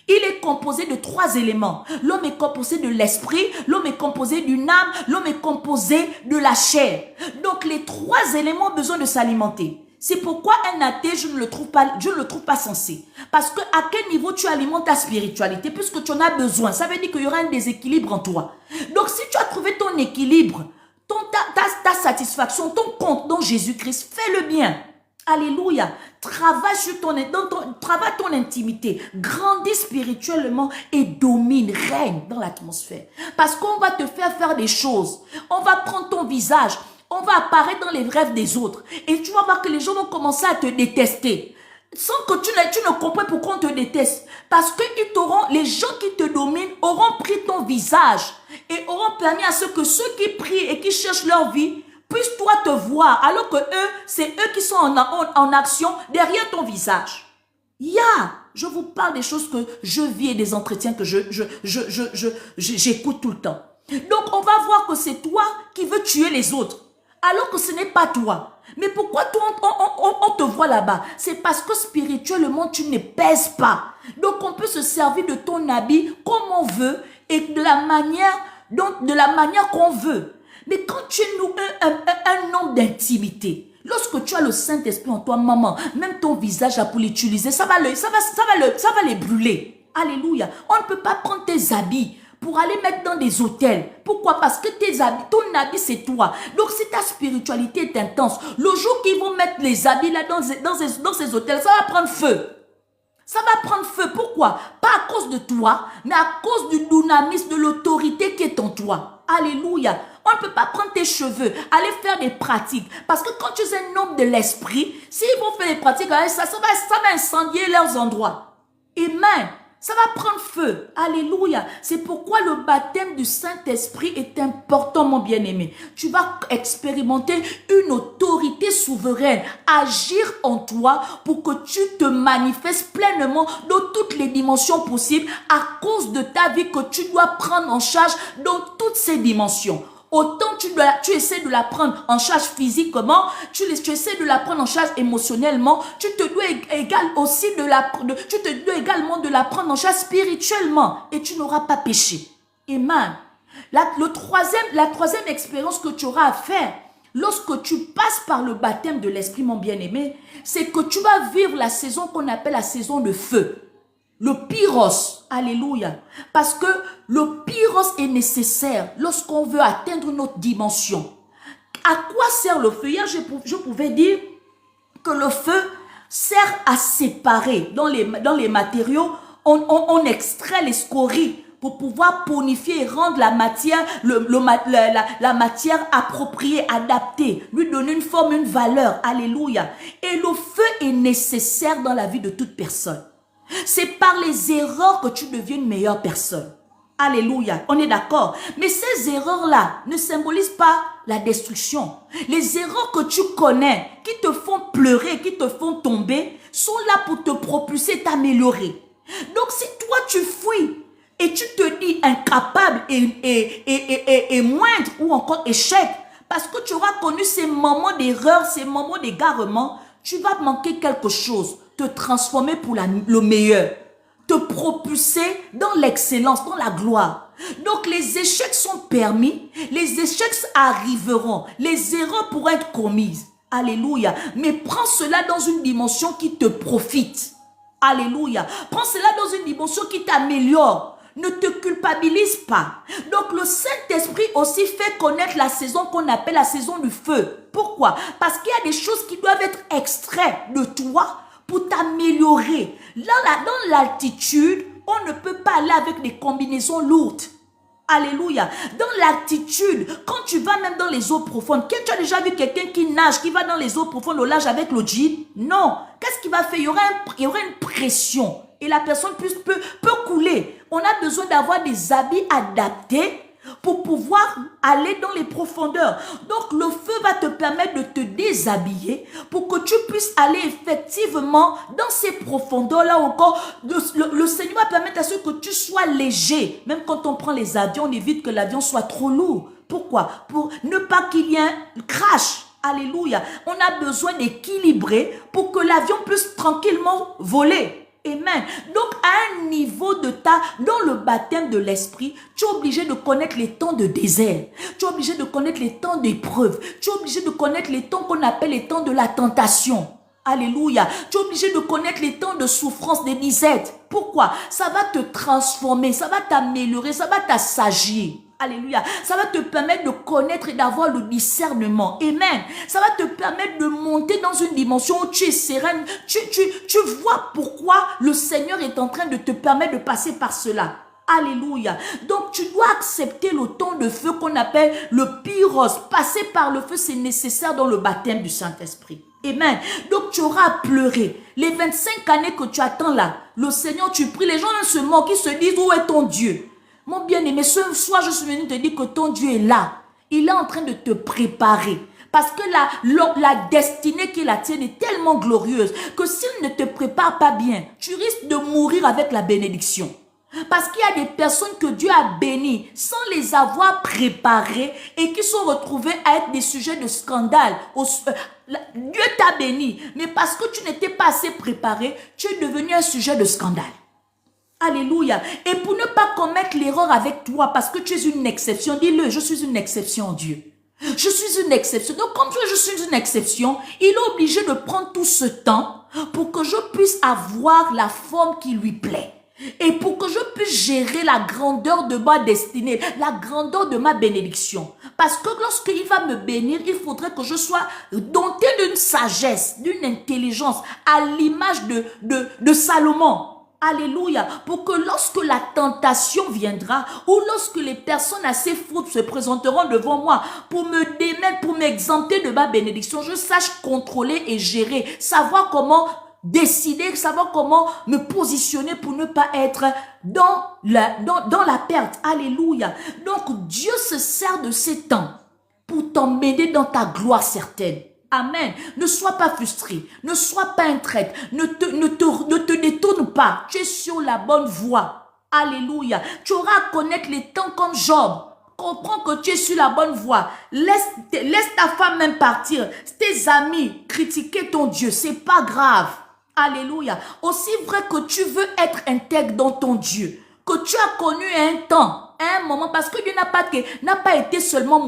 [SPEAKER 1] Il est composé de 3 éléments. L'homme est composé de l'esprit, l'homme est composé d'une âme, l'homme est composé de la chair. Donc les 3 éléments ont besoin de s'alimenter. C'est pourquoi un athée, je ne le trouve pas sensé. Parce que à quel niveau tu alimentes ta spiritualité, puisque tu en as besoin. Ça veut dire qu'il y aura un déséquilibre en toi. Donc si tu as trouvé ton équilibre, ta satisfaction, ton compte dans Jésus-Christ, fais-le bien. Alléluia. Travaille ton intimité. Grandis spirituellement et domine, règne dans l'atmosphère. Parce qu'on va te faire des choses. On va prendre ton visage. On va apparaître dans les rêves des autres. Et tu vas voir que les gens vont commencer à te détester. Sans que tu ne comprennes pourquoi on te déteste. Parce que les gens qui te dominent auront pris ton visage. Et auront permis à ce que ceux qui prient et qui cherchent leur vie puissent toi te voir, alors que c'est eux qui sont en action derrière ton visage. Je vous parle des choses que je vis et des entretiens que j'écoute tout le temps. Donc, on va voir que c'est toi qui veux tuer les autres, alors que ce n'est pas toi. Mais pourquoi toi, on te voit là-bas? C'est parce que spirituellement, tu ne pèses pas. Donc, on peut se servir de ton habit comme on veut et de la manière qu'on veut. Mais quand tu noues un nombre d'intimité, lorsque tu as le Saint-Esprit en toi, maman, même ton visage là pour l'utiliser, ça va les brûler. Alléluia. On ne peut pas prendre tes habits pour aller mettre dans des hôtels. Pourquoi? Parce que ton habit c'est toi. Donc si ta spiritualité est intense, le jour qu'ils vont mettre les habits là dans ces hôtels, ça va prendre feu. Ça va prendre feu. Pourquoi? Pas à cause de toi, mais à cause du dynamisme, de l'autorité qui est en toi. Alléluia. On ne peut pas prendre tes cheveux, aller faire des pratiques. Parce que quand tu es un homme de l'esprit, s'ils vont faire des pratiques, ça va incendier leurs endroits. Amen. Ça va prendre feu. Alléluia. C'est pourquoi le baptême du Saint-Esprit est important, mon bien-aimé. Tu vas expérimenter une autorité souveraine, agir en toi pour que tu te manifestes pleinement dans toutes les dimensions possibles à cause de ta vie que tu dois prendre en charge dans toutes ces dimensions. Autant tu essaies de la prendre en charge physiquement, tu essaies de la prendre en charge émotionnellement, tu te dois également de la prendre en charge spirituellement et tu n'auras pas péché. Amen. La troisième expérience que tu auras à faire lorsque tu passes par le baptême de l'Esprit, mon bien-aimé, c'est que tu vas vivre la saison qu'on appelle la saison de feu. Le pyros, alléluia, parce que le pyros est nécessaire lorsqu'on veut atteindre une autre dimension. À quoi sert le feu? Hier, je pouvais dire que le feu sert à séparer. Dans les matériaux, on extrait les scories pour pouvoir ponifier et rendre la matière, la matière appropriée, adaptée, lui donner une forme, une valeur, alléluia. Et le feu est nécessaire dans la vie de toute personne. C'est par les erreurs que tu deviens une meilleure personne. Alléluia, on est d'accord. Mais ces erreurs-là ne symbolisent pas la destruction. Les erreurs que tu connais, qui te font pleurer, qui te font tomber, sont là pour te propulser, t'améliorer. Donc si toi tu fuis et tu te dis incapable et moindre ou encore échec, parce que tu auras connu ces moments d'erreur, ces moments d'égarement, tu vas manquer quelque chose. Te transformer pour le meilleur, te propulser dans l'excellence, dans la gloire. Donc les échecs sont permis, les échecs arriveront, les erreurs pourront être commises. Alléluia. Mais prends cela dans une dimension qui te profite. Alléluia. Prends cela dans une dimension qui t'améliore. Ne te culpabilise pas. Donc le Saint-Esprit aussi fait connaître la saison qu'on appelle la saison du feu. Pourquoi? Parce qu'il y a des choses qui doivent être extraites de toi pour t'améliorer. Là, dans l'altitude, on ne peut pas aller avec des combinaisons lourdes. Alléluia. Dans l'altitude, quand tu vas même dans les eaux profondes, tu as déjà vu quelqu'un qui nage, qui va dans les eaux profondes au large avec le jean? Non. Qu'est-ce qu'il va faire? Il y aura une pression et la personne peut couler. On a besoin d'avoir des habits adaptés pour pouvoir aller dans les profondeurs. Donc le feu va te permettre de te déshabiller pour que tu puisses aller effectivement dans ces profondeurs-là encore. Le Seigneur va permettre à ce que tu sois léger. Même quand on prend les avions, on évite que l'avion soit trop lourd. Pourquoi? Pour ne pas qu'il y ait un crash. Alléluia. On a besoin d'équilibrer pour que l'avion puisse tranquillement voler. Amen. Donc, à un niveau dans le baptême de l'Esprit, tu es obligé de connaître les temps de désert. Tu es obligé de connaître les temps d'épreuve. Tu es obligé de connaître les temps qu'on appelle les temps de la tentation. Alléluia. Tu es obligé de connaître les temps de souffrance, des misettes. Pourquoi? Ça va te transformer, ça va t'améliorer, ça va t'assagir. Alléluia. Ça va te permettre de connaître et d'avoir le discernement. Amen. Ça va te permettre de monter dans une dimension où tu es sereine. Tu vois pourquoi le Seigneur est en train de te permettre de passer par cela. Alléluia. Donc tu dois accepter le temps de feu qu'on appelle le pyros. Passer par le feu, c'est nécessaire dans le baptême du Saint-Esprit. Amen. Donc tu auras à pleurer. Les 25 années que tu attends là, le Seigneur, tu pries. Les gens se moquent, ils se disent, où est ton Dieu? Mon bien-aimé, ce soir, je suis venu te dire que ton Dieu est là. Il est en train de te préparer. Parce que la destinée qui est la tienne est tellement glorieuse que s'il ne te prépare pas bien, tu risques de mourir avec la bénédiction. Parce qu'il y a des personnes que Dieu a bénies sans les avoir préparées et qui sont retrouvées à être des sujets de scandale. Dieu t'a béni, mais parce que tu n'étais pas assez préparé, tu es devenu un sujet de scandale. Alléluia. Et pour ne pas commettre l'erreur avec toi, parce que tu es une exception, dis-le, je suis une exception en Dieu. Je suis une exception. Donc, comme je suis une exception, il est obligé de prendre tout ce temps pour que je puisse avoir la forme qui lui plaît. Et pour que je puisse gérer la grandeur de ma destinée, la grandeur de ma bénédiction. Parce que lorsqu'il va me bénir, il faudrait que je sois doté d'une sagesse, d'une intelligence, à l'image de Salomon. Alléluia. Pour que lorsque la tentation viendra ou lorsque les personnes assez fautes se présenteront devant moi pour me démettre, pour m'exempter de ma bénédiction, je sache contrôler et gérer, savoir comment décider, savoir comment me positionner pour ne pas être dans la perte. Alléluia. Donc, Dieu se sert de ces temps pour t'emmener dans ta gloire certaine. Amen. Ne sois pas frustré. Ne sois pas un traître. Ne te détourne pas. Tu es sur la bonne voie. Alléluia. Tu auras à connaître les temps comme Job. Comprends que tu es sur la bonne voie. Laisse ta femme même partir. Tes amis critiquer ton Dieu. C'est pas grave. Alléluia. Aussi vrai que tu veux être intègre dans ton Dieu, que tu as connu un temps, un moment, parce que Dieu n'a pas été seulement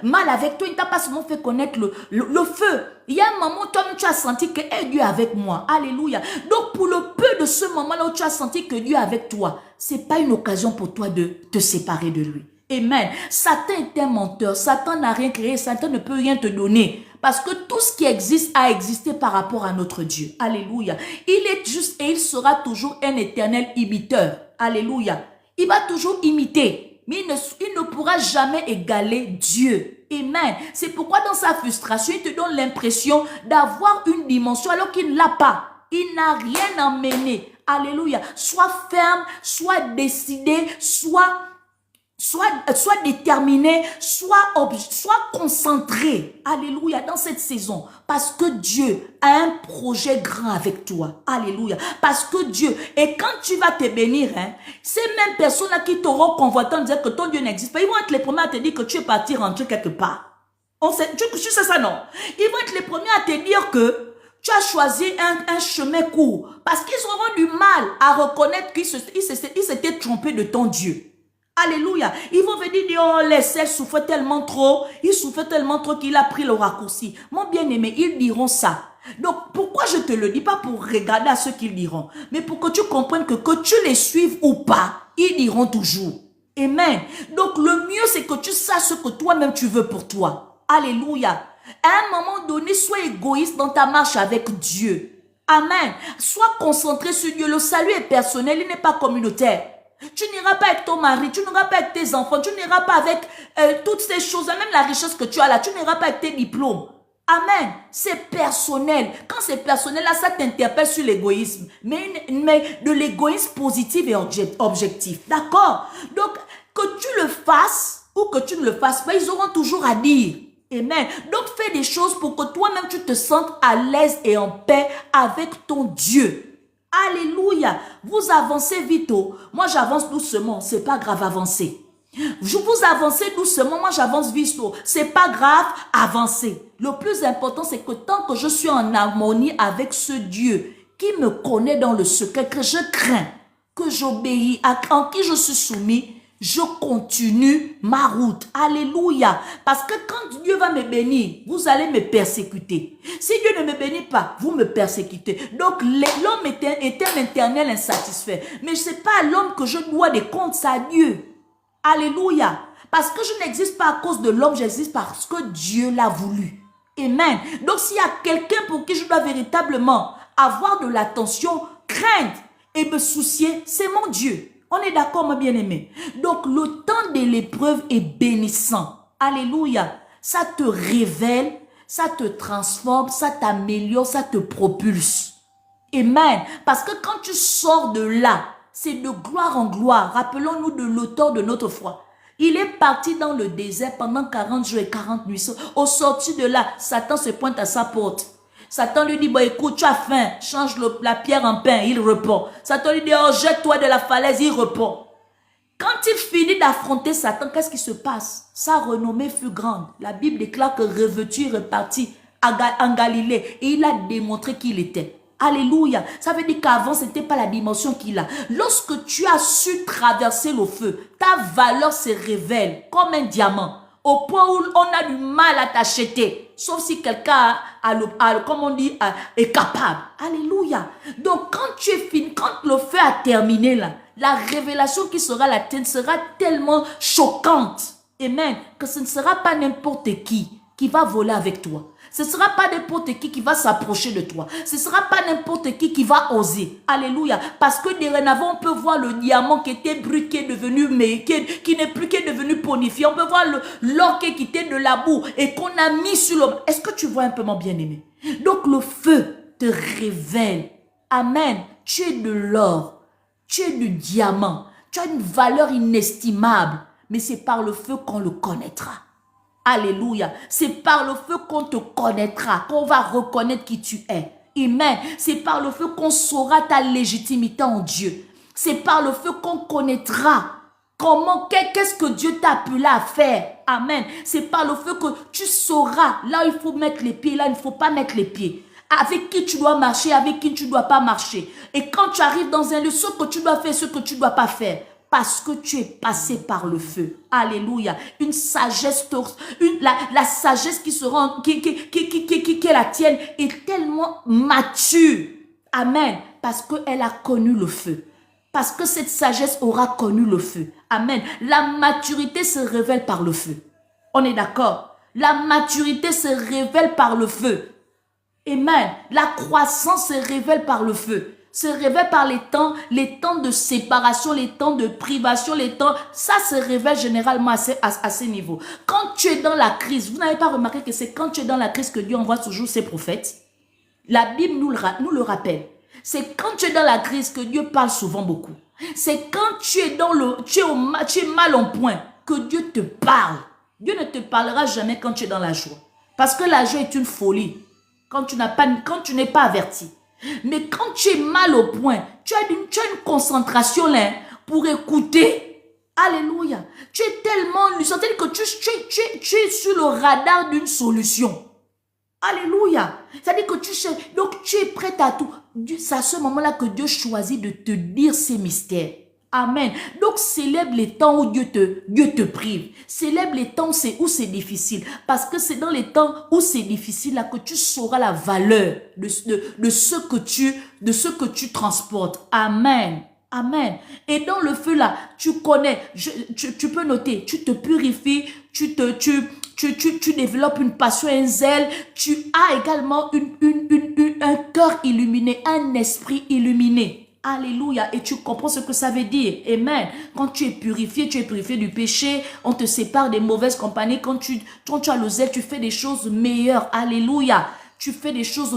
[SPEAKER 1] mal avec toi, il ne t'a pas seulement fait connaître le feu. Il y a un moment où toi-même tu as senti que Dieu est avec moi. Alléluia. Donc pour le peu de ce moment-là où tu as senti que Dieu est avec toi, ce n'est pas une occasion pour toi de te séparer de lui. Amen. Satan est un menteur. Satan n'a rien créé. Satan ne peut rien te donner. Parce que tout ce qui existe a existé par rapport à notre Dieu. Alléluia. Il est juste et il sera toujours un éternel imiteur. Alléluia. Il va toujours imiter. Mais il ne pourra jamais égaler Dieu. Amen. C'est pourquoi dans sa frustration, il te donne l'impression d'avoir une dimension alors qu'il ne l'a pas. Il n'a rien emmené. Alléluia. Sois ferme, sois décidé, sois déterminé, sois concentré. Alléluia, dans cette saison. Parce que Dieu a un projet grand avec toi. Alléluia. Parce que Dieu, et quand tu vas te bénir, ces mêmes personnes-là qui t'auront convoité en disant que ton Dieu n'existe pas, ils vont être les premiers à te dire que tu es parti rentrer quelque part. Tu sais ça, non? Ils vont être les premiers à te dire que tu as choisi un chemin court. Parce qu'ils auront du mal à reconnaître qu'ils s'étaient trompés de ton Dieu. Alléluia. Ils vont venir dire, oh, les selles souffrent tellement trop. Il souffre tellement trop qu'il a pris le raccourci. Mon bien-aimé, ils diront ça. Donc, pourquoi je te le dis? Pas pour regarder à ce qu'ils diront, mais pour que tu comprennes que tu les suives ou pas, ils diront toujours. Amen. Donc, le mieux, c'est que tu saches ce que toi-même tu veux pour toi. Alléluia. À un moment donné, sois égoïste dans ta marche avec Dieu. Amen. Sois concentré sur Dieu. Le salut est personnel, il n'est pas communautaire. Tu n'iras pas avec ton mari, tu n'iras pas avec tes enfants, tu n'iras pas avec toutes ces choses, même la richesse que tu as là, tu n'iras pas avec tes diplômes. Amen. C'est personnel. Quand c'est personnel, là, ça t'interpelle sur l'égoïsme. Mais de l'égoïsme positif et objectif. D'accord? Donc, que tu le fasses ou que tu ne le fasses pas, ils auront toujours à dire. Amen. Donc, fais des choses pour que toi-même, tu te sentes à l'aise et en paix avec ton Dieu. Alléluia. Vous avancez vite. Moi, j'avance doucement. C'est pas grave, avancez. Vous avancez doucement. Moi, j'avance vite. C'est pas grave, avancez. Le plus important, c'est que tant que je suis en harmonie avec ce Dieu qui me connaît dans le secret, que je crains, que j'obéis, en qui je suis soumis, je continue ma route. Alléluia. Parce que quand Dieu va me bénir, vous allez me persécuter. Si Dieu ne me bénit pas, vous me persécutez. Donc l'homme est un éternel insatisfait. Mais ce n'est pas à l'homme que je dois des comptes, c'est à Dieu. Alléluia. Parce que je n'existe pas à cause de l'homme, j'existe parce que Dieu l'a voulu. Amen. Donc s'il y a quelqu'un pour qui je dois véritablement avoir de l'attention, craindre et me soucier, c'est mon Dieu. On est d'accord, mon bien-aimé? Donc, le temps de l'épreuve est bénissant. Alléluia. Ça te révèle, ça te transforme, ça t'améliore, ça te propulse. Amen. Parce que quand tu sors de là, c'est de gloire en gloire. Rappelons-nous de l'auteur de notre foi. Il est parti dans le désert pendant 40 jours et 40 nuits. Au sorti de là, Satan se pointe à sa porte. Satan lui dit, bon écoute, tu as faim, change la pierre en pain, il répond. Satan lui dit, oh jette-toi de la falaise, il répond. Quand il finit d'affronter Satan, qu'est-ce qui se passe? Sa renommée fut grande. La Bible déclare que revêtu est reparti en Galilée et il a démontré qui il était. Alléluia. Ça veut dire qu'avant, ce n'était pas la dimension qu'il a. Lorsque tu as su traverser le feu, ta valeur se révèle comme un diamant. Au point où on a du mal à t'acheter. Sauf si quelqu'un comme on dit, est capable. Alléluia. Donc, quand tu es fini, quand le feu a terminé là, la révélation qui sera la tienne sera tellement choquante. Amen. Que ce ne sera pas n'importe qui va voler avec toi. Ce ne sera pas n'importe qui va s'approcher de toi. Ce ne sera pas n'importe qui va oser. Alléluia. Parce que dorénavant, on peut voir le diamant qui était brut, qui est devenu, qui n'est plus, qui est devenu ponifié. On peut voir l'or qui est de la boue et qu'on a mis sur l'homme. Est-ce que tu vois un peu mon bien-aimé? Donc le feu te révèle. Amen. Tu es de l'or. Tu es du diamant. Tu as une valeur inestimable. Mais c'est par le feu qu'on le connaîtra. Alléluia. C'est par le feu qu'on te connaîtra, qu'on va reconnaître qui tu es. Amen. C'est par le feu qu'on saura ta légitimité en Dieu. C'est par le feu qu'on connaîtra qu'est-ce que Dieu t'a appelé à faire. Amen. C'est par le feu que tu sauras là où il faut mettre les pieds, là où il ne faut pas mettre les pieds. Avec qui tu dois marcher, avec qui tu ne dois pas marcher. Et quand tu arrives dans un lieu, ce que tu dois faire, ce que tu ne dois pas faire. Parce que tu es passé par le feu. Alléluia. Une sagesse, la sagesse qui est la tienne est tellement mature. Amen. Parce qu'elle a connu le feu. Parce que cette sagesse aura connu le feu. Amen. La maturité se révèle par le feu. On est d'accord? La maturité se révèle par le feu. Amen. La croissance se révèle par le feu. Se révèle par les temps de séparation, les temps de privation, ça se révèle généralement à ces niveaux. Quand tu es dans la crise, vous n'avez pas remarqué que c'est quand tu es dans la crise que Dieu envoie toujours ses prophètes? La Bible nous le rappelle. C'est quand tu es dans la crise que Dieu parle souvent beaucoup. C'est quand tu es mal en point que Dieu te parle. Dieu ne te parlera jamais quand tu es dans la joie. Parce que la joie est une folie. Quand tu n'es pas averti. Mais quand tu es mal au point, tu as une concentration là pour écouter. Alléluia. Tu es tellement lucide que tu es sur le radar d'une solution. Alléluia. C'est-à-dire que tu es prête à tout. C'est à ce moment-là que Dieu choisit de te dire ses mystères. Amen. Donc, célèbre les temps où Dieu te prive. Célèbre les temps où c'est difficile. Parce que c'est dans les temps où c'est difficile là que tu sauras la valeur de ce que tu transportes. Amen. Amen. Et dans le feu là, tu connais, tu peux noter, tu te purifies, tu développes une passion, un zèle, tu as également un cœur illuminé, un esprit illuminé. Alléluia. Et tu comprends ce que ça veut dire. Amen. Quand tu es purifié du péché. On te sépare des mauvaises compagnies. Quand tu as le zèle, tu fais des choses meilleures. Alléluia. Tu fais des choses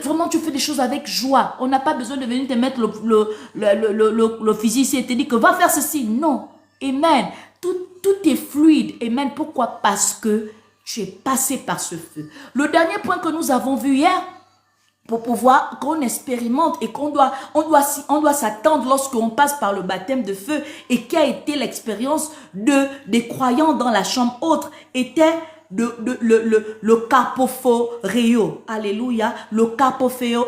[SPEAKER 1] vraiment tu fais des choses avec joie. On n'a pas besoin de venir te mettre le fusil ici et te dire que va faire ceci. Non. Amen. Tout est fluide. Amen. Pourquoi? Parce que tu es passé par ce feu. Le dernier point que nous avons vu hier, pour pouvoir qu'on expérimente et on doit s'attendre lorsqu'on passe par le baptême de feu, et qui a été l'expérience des croyants dans la chambre haute, était le carpophoréo. Alléluia. Le carpophoréo.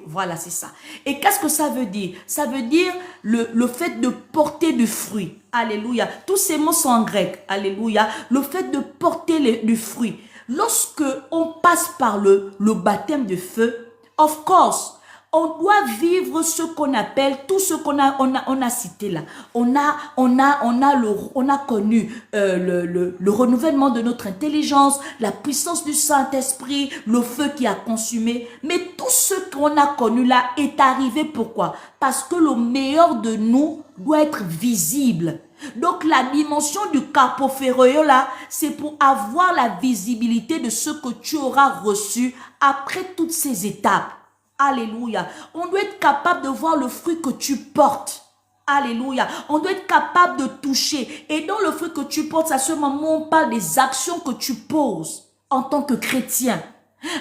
[SPEAKER 1] Voilà, c'est ça. Et qu'est-ce que ça veut dire? Ça veut dire le fait de porter du fruit. Alléluia. Tous ces mots sont en grec. Alléluia. Le fait de porter du fruit. Lorsque on passe par le baptême de feu, of course, on doit vivre ce qu'on appelle, tout ce qu'on a cité là. On a connu le renouvellement de notre intelligence, la puissance du Saint-Esprit, le feu qui a consumé. Mais tout ce qu'on a connu là est arrivé pourquoi? Parce que le meilleur de nous doit être visible. Donc la dimension du carpophoréo là, c'est pour avoir la visibilité de ce que tu auras reçu après toutes ces étapes. Alléluia. On doit être capable de voir le fruit que tu portes. Alléluia. On doit être capable de toucher. Et dans le fruit que tu portes, à ce moment, on parle des actions que tu poses en tant que chrétien.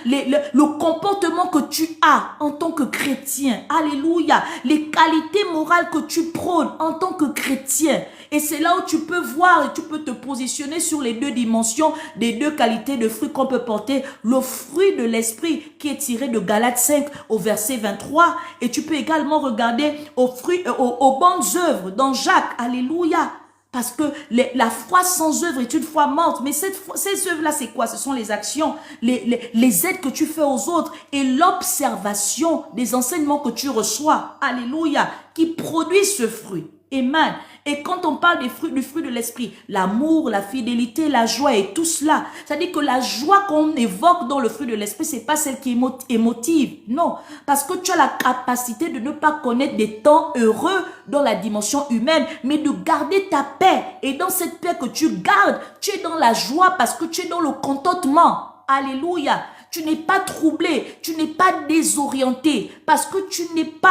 [SPEAKER 1] Le comportement que tu as en tant que chrétien. Alléluia. Les qualités morales que tu prônes en tant que chrétien. Et c'est là où tu peux voir et tu peux te positionner sur les deux dimensions des deux qualités de fruits qu'on peut porter. Le fruit de l'esprit qui est tiré de Galates 5 au verset 23. Et tu peux également regarder aux bonnes œuvres dans Jacques. Alléluia. Parce que la foi sans œuvre est une foi morte. Mais ces œuvres-là, c'est quoi? Ce sont les actions, les aides que tu fais aux autres et l'observation des enseignements que tu reçois. Alléluia. Qui produisent ce fruit. Amen. Et quand on parle du fruit de l'esprit, l'amour, la fidélité, la joie et tout cela, c'est-à-dire que la joie qu'on évoque dans le fruit de l'esprit, c'est pas celle qui est émotive. Non, parce que tu as la capacité de ne pas connaître des temps heureux dans la dimension humaine, mais de garder ta paix. Et dans cette paix que tu gardes, tu es dans la joie parce que tu es dans le contentement. Alléluia. tu n'es pas troublé, tu n'es pas désorienté, parce que tu n'es pas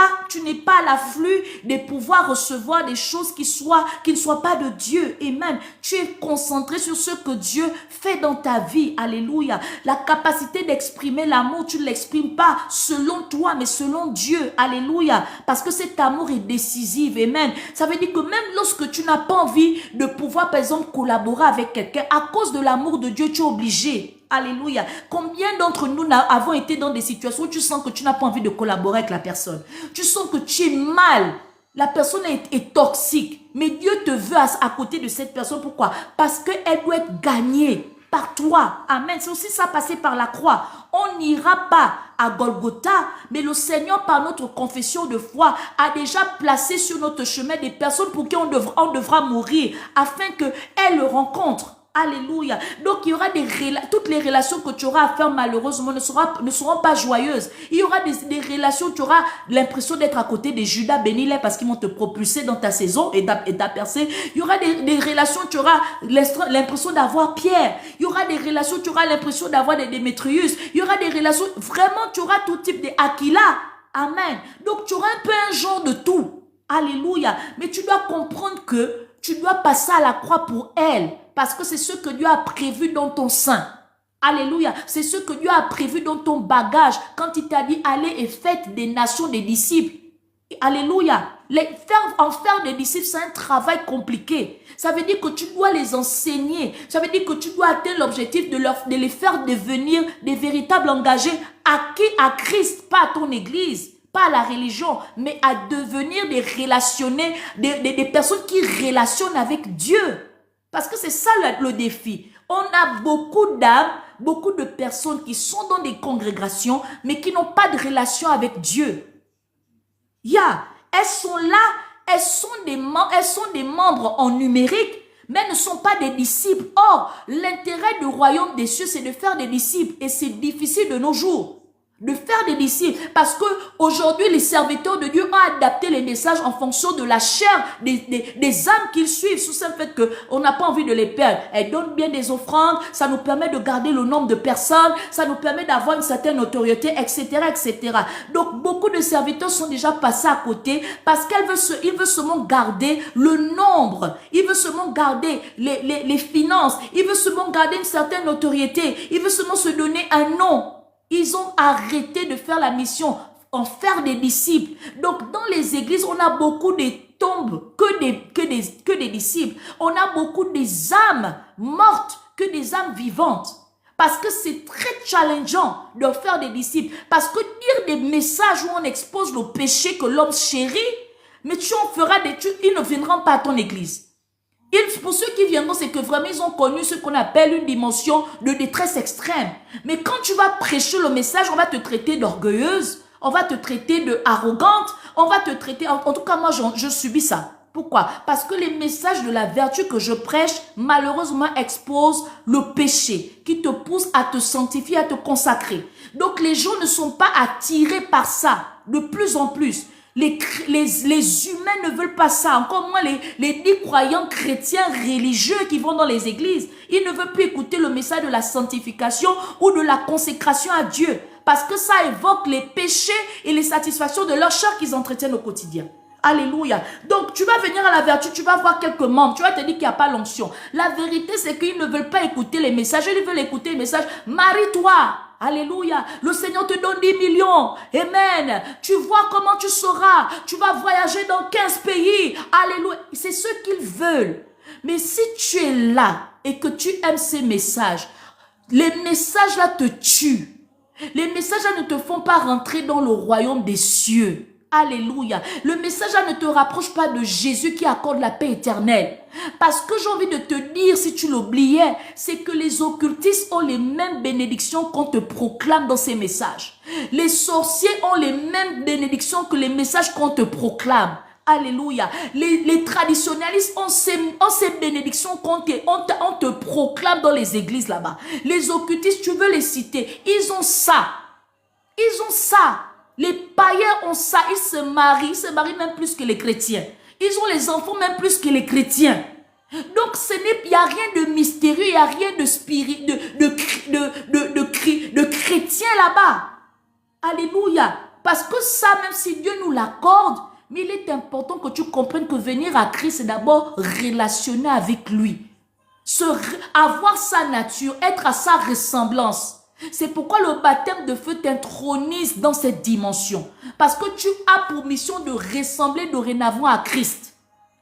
[SPEAKER 1] à l'afflux de pouvoir recevoir des choses qui ne soient pas de Dieu. Amen. Tu es concentré sur ce que Dieu fait dans ta vie. Alléluia. La capacité d'exprimer l'amour, tu ne l'exprimes pas selon toi, mais selon Dieu. Alléluia. Parce que cet amour est décisif. Amen. Ça veut dire que même lorsque tu n'as pas envie de pouvoir, par exemple, collaborer avec quelqu'un, à cause de l'amour de Dieu, tu es obligé. Alléluia. Combien d'entre nous avons été dans des situations où tu sens que tu n'as pas envie de collaborer avec la personne. Tu sens que tu es mal. La personne est toxique. Mais Dieu te veut à côté de cette personne. Pourquoi? Parce qu'elle doit être gagnée par toi. Amen. C'est aussi ça, passer par la croix. On n'ira pas à Golgotha, mais le Seigneur, par notre confession de foi, a déjà placé sur notre chemin des personnes pour qui on devra mourir, afin qu'elles le rencontrent. Alléluia. Donc, il y aura toutes les relations que tu auras à faire, malheureusement, ne seront pas joyeuses. Il y aura des relations où tu auras l'impression d'être à côté des Judas, bénis-les parce qu'ils vont te propulser dans ta saison et ta percée. Il y aura des relations où tu auras l'impression d'avoir Pierre. Il y aura des relations où tu auras l'impression d'avoir des Démétrius. Il y aura des relations, vraiment, tu auras tout type de Aquila. Amen. Donc, tu auras un peu un genre de tout. Alléluia. Mais tu dois comprendre que tu dois passer à la croix pour elle. Parce que c'est ce que Dieu a prévu dans ton sein. Alléluia. C'est ce que Dieu a prévu dans ton bagage. Quand il t'a dit, allez et faites des nations des disciples. Alléluia. En faire des disciples, c'est un travail compliqué. Ça veut dire que tu dois les enseigner. Ça veut dire que tu dois atteindre l'objectif de les faire devenir des véritables engagés à Christ, pas à ton église. Pas à la religion, mais à devenir des personnes qui relationnent avec Dieu. Parce que c'est ça le défi. On a beaucoup d'âmes, beaucoup de personnes qui sont dans des congrégations, mais qui n'ont pas de relation avec Dieu. Elles sont là, elles sont des membres en numérique, mais elles ne sont pas des disciples. Or, l'intérêt du royaume des cieux, c'est de faire des disciples. Et c'est difficile de nos jours. De faire des disciples, parce que aujourd'hui les serviteurs de Dieu ont adapté les messages en fonction de la chair des âmes qu'ils suivent, sous ce fait que on n'a pas envie de les perdre. Elles donnent bien des offrandes, ça nous permet de garder le nombre de personnes, ça nous permet d'avoir une certaine notoriété, etc., etc. Donc beaucoup de serviteurs sont déjà passés à côté parce qu'ils veulent seulement garder le nombre, ils veulent seulement garder les finances, ils veulent seulement garder une certaine notoriété, ils veulent seulement se donner un nom. Ils ont arrêté de faire la mission, en faire des disciples. Donc, dans les églises, on a beaucoup de tombes que des disciples. On a beaucoup des âmes mortes que des âmes vivantes. Parce que c'est très challengeant de faire des disciples. Parce que dire des messages où on expose le péché que l'homme chérit, mais ils ne viendront pas à ton église. Pour ceux qui viendront, c'est que vraiment ils ont connu ce qu'on appelle une dimension de détresse extrême. Mais quand tu vas prêcher le message, on va te traiter d'orgueilleuse, on va te traiter d'arrogante, on va te traiter... En tout cas, moi, je subis ça. Pourquoi? Parce que les messages de la vertu que je prêche, malheureusement, exposent le péché qui te pousse à te sanctifier, à te consacrer. Donc, les gens ne sont pas attirés par ça de plus en plus. Les humains ne veulent pas ça. Encore moins les dits croyants chrétiens religieux qui vont dans les églises. Ils ne veulent plus écouter le message de la sanctification ou de la consécration à Dieu. Parce que ça évoque les péchés et les satisfactions de leur chair qu'ils entretiennent au quotidien. Alléluia. Donc, tu vas venir à la vertu, tu vas voir quelques membres, tu vas te dire qu'il n'y a pas l'onction. La vérité, c'est qu'ils ne veulent pas écouter les messages. Ils veulent écouter les messages. Marie-toi. Alléluia. Le Seigneur te donne 10 millions. Amen. Tu vois comment tu seras. Tu vas voyager dans 15 pays. Alléluia. C'est ce qu'ils veulent. Mais si tu es là et que tu aimes ces messages, les messages là te tuent. Les messages là ne te font pas rentrer dans le royaume des cieux. Alléluia. Le message là ne te rapproche pas de Jésus qui accorde la paix éternelle. Parce que j'ai envie de te dire, si tu l'oubliais, c'est que les occultistes ont les mêmes bénédictions qu'on te proclame dans ces messages. Les sorciers ont les mêmes bénédictions que les messages qu'on te proclame. Alléluia. Les traditionnalistes ont ces bénédictions qu'on te proclame dans les églises là-bas. Les occultistes, tu veux les citer, ils ont ça. Ils ont ça. Les païens ont ça, ils se marient même plus que les chrétiens. Ils ont les enfants même plus que les chrétiens. Donc, il n'y a rien de mystérieux, il n'y a rien de chrétien là-bas. Alléluia. Parce que ça, même si Dieu nous l'accorde, mais il est important que tu comprennes que venir à Christ, c'est d'abord relationner avec lui. Avoir sa nature, être à sa ressemblance. C'est pourquoi le baptême de feu t'intronise dans cette dimension. Parce que tu as pour mission de ressembler dorénavant à Christ.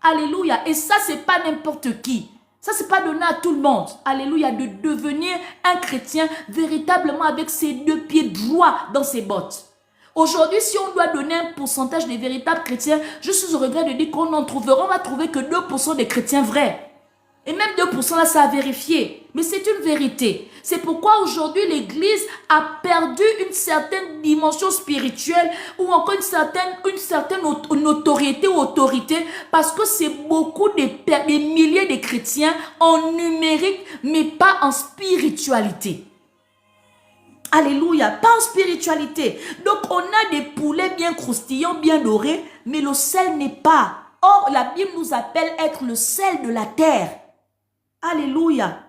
[SPEAKER 1] Alléluia. Et ça, c'est pas n'importe qui. Ça, c'est pas donné à tout le monde. Alléluia. De devenir un chrétien véritablement avec ses 2 pieds droits dans ses bottes. Aujourd'hui, si on doit donner un pourcentage des véritables chrétiens, je suis au regret de dire qu'on en trouvera. On va trouver que 2% des chrétiens vrais. Et même 2% là, ça a vérifié. Mais c'est une vérité. C'est pourquoi aujourd'hui, l'Église a perdu une certaine dimension spirituelle ou encore une certaine notoriété ou autorité parce que c'est beaucoup des milliers de chrétiens en numérique, mais pas en spiritualité. Alléluia, pas en spiritualité. Donc, on a des poulets bien croustillants, bien dorés, mais le sel n'est pas. Or, la Bible nous appelle être le sel de la terre. Alléluia.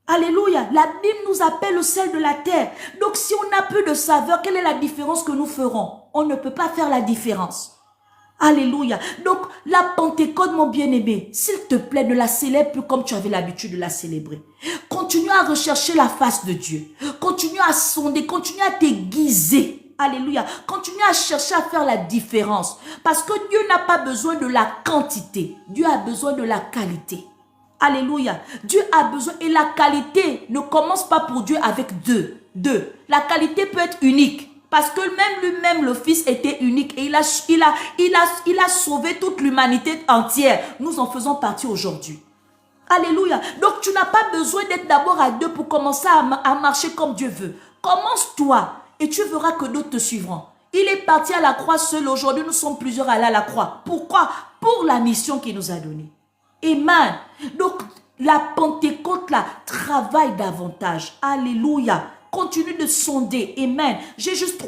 [SPEAKER 1] Alléluia. La Bible nous appelle le sel de la terre. Donc, si on a peu de saveur, quelle est la différence que nous ferons? On ne peut pas faire la différence. Alléluia. Donc, la Pentecôte, mon bien-aimé, s'il te plaît, ne la célèbre plus comme tu avais l'habitude de la célébrer. Continue à rechercher la face de Dieu. Continue à sonder, continue à t'aiguiser. Alléluia. Continue à chercher à faire la différence. Parce que Dieu n'a pas besoin de la quantité. Dieu a besoin de la qualité. Alléluia. Dieu a besoin. Et la qualité ne commence pas pour Dieu avec deux. La qualité peut être unique. Parce que même lui-même, le Fils était unique. Et il a sauvé toute l'humanité entière. Nous en faisons partie aujourd'hui. Alléluia. Donc tu n'as pas besoin d'être d'abord à 2 pour commencer à marcher comme Dieu veut. Commence-toi. Et tu verras que d'autres te suivront. Il est parti à la croix seul. Aujourd'hui, nous sommes plusieurs à aller à la croix. Pourquoi? Pour la mission qu'il nous a donnée. Amen. Donc, la Pentecôte, là, travaille davantage. Alléluia. Continue de sonder. Amen. J'ai juste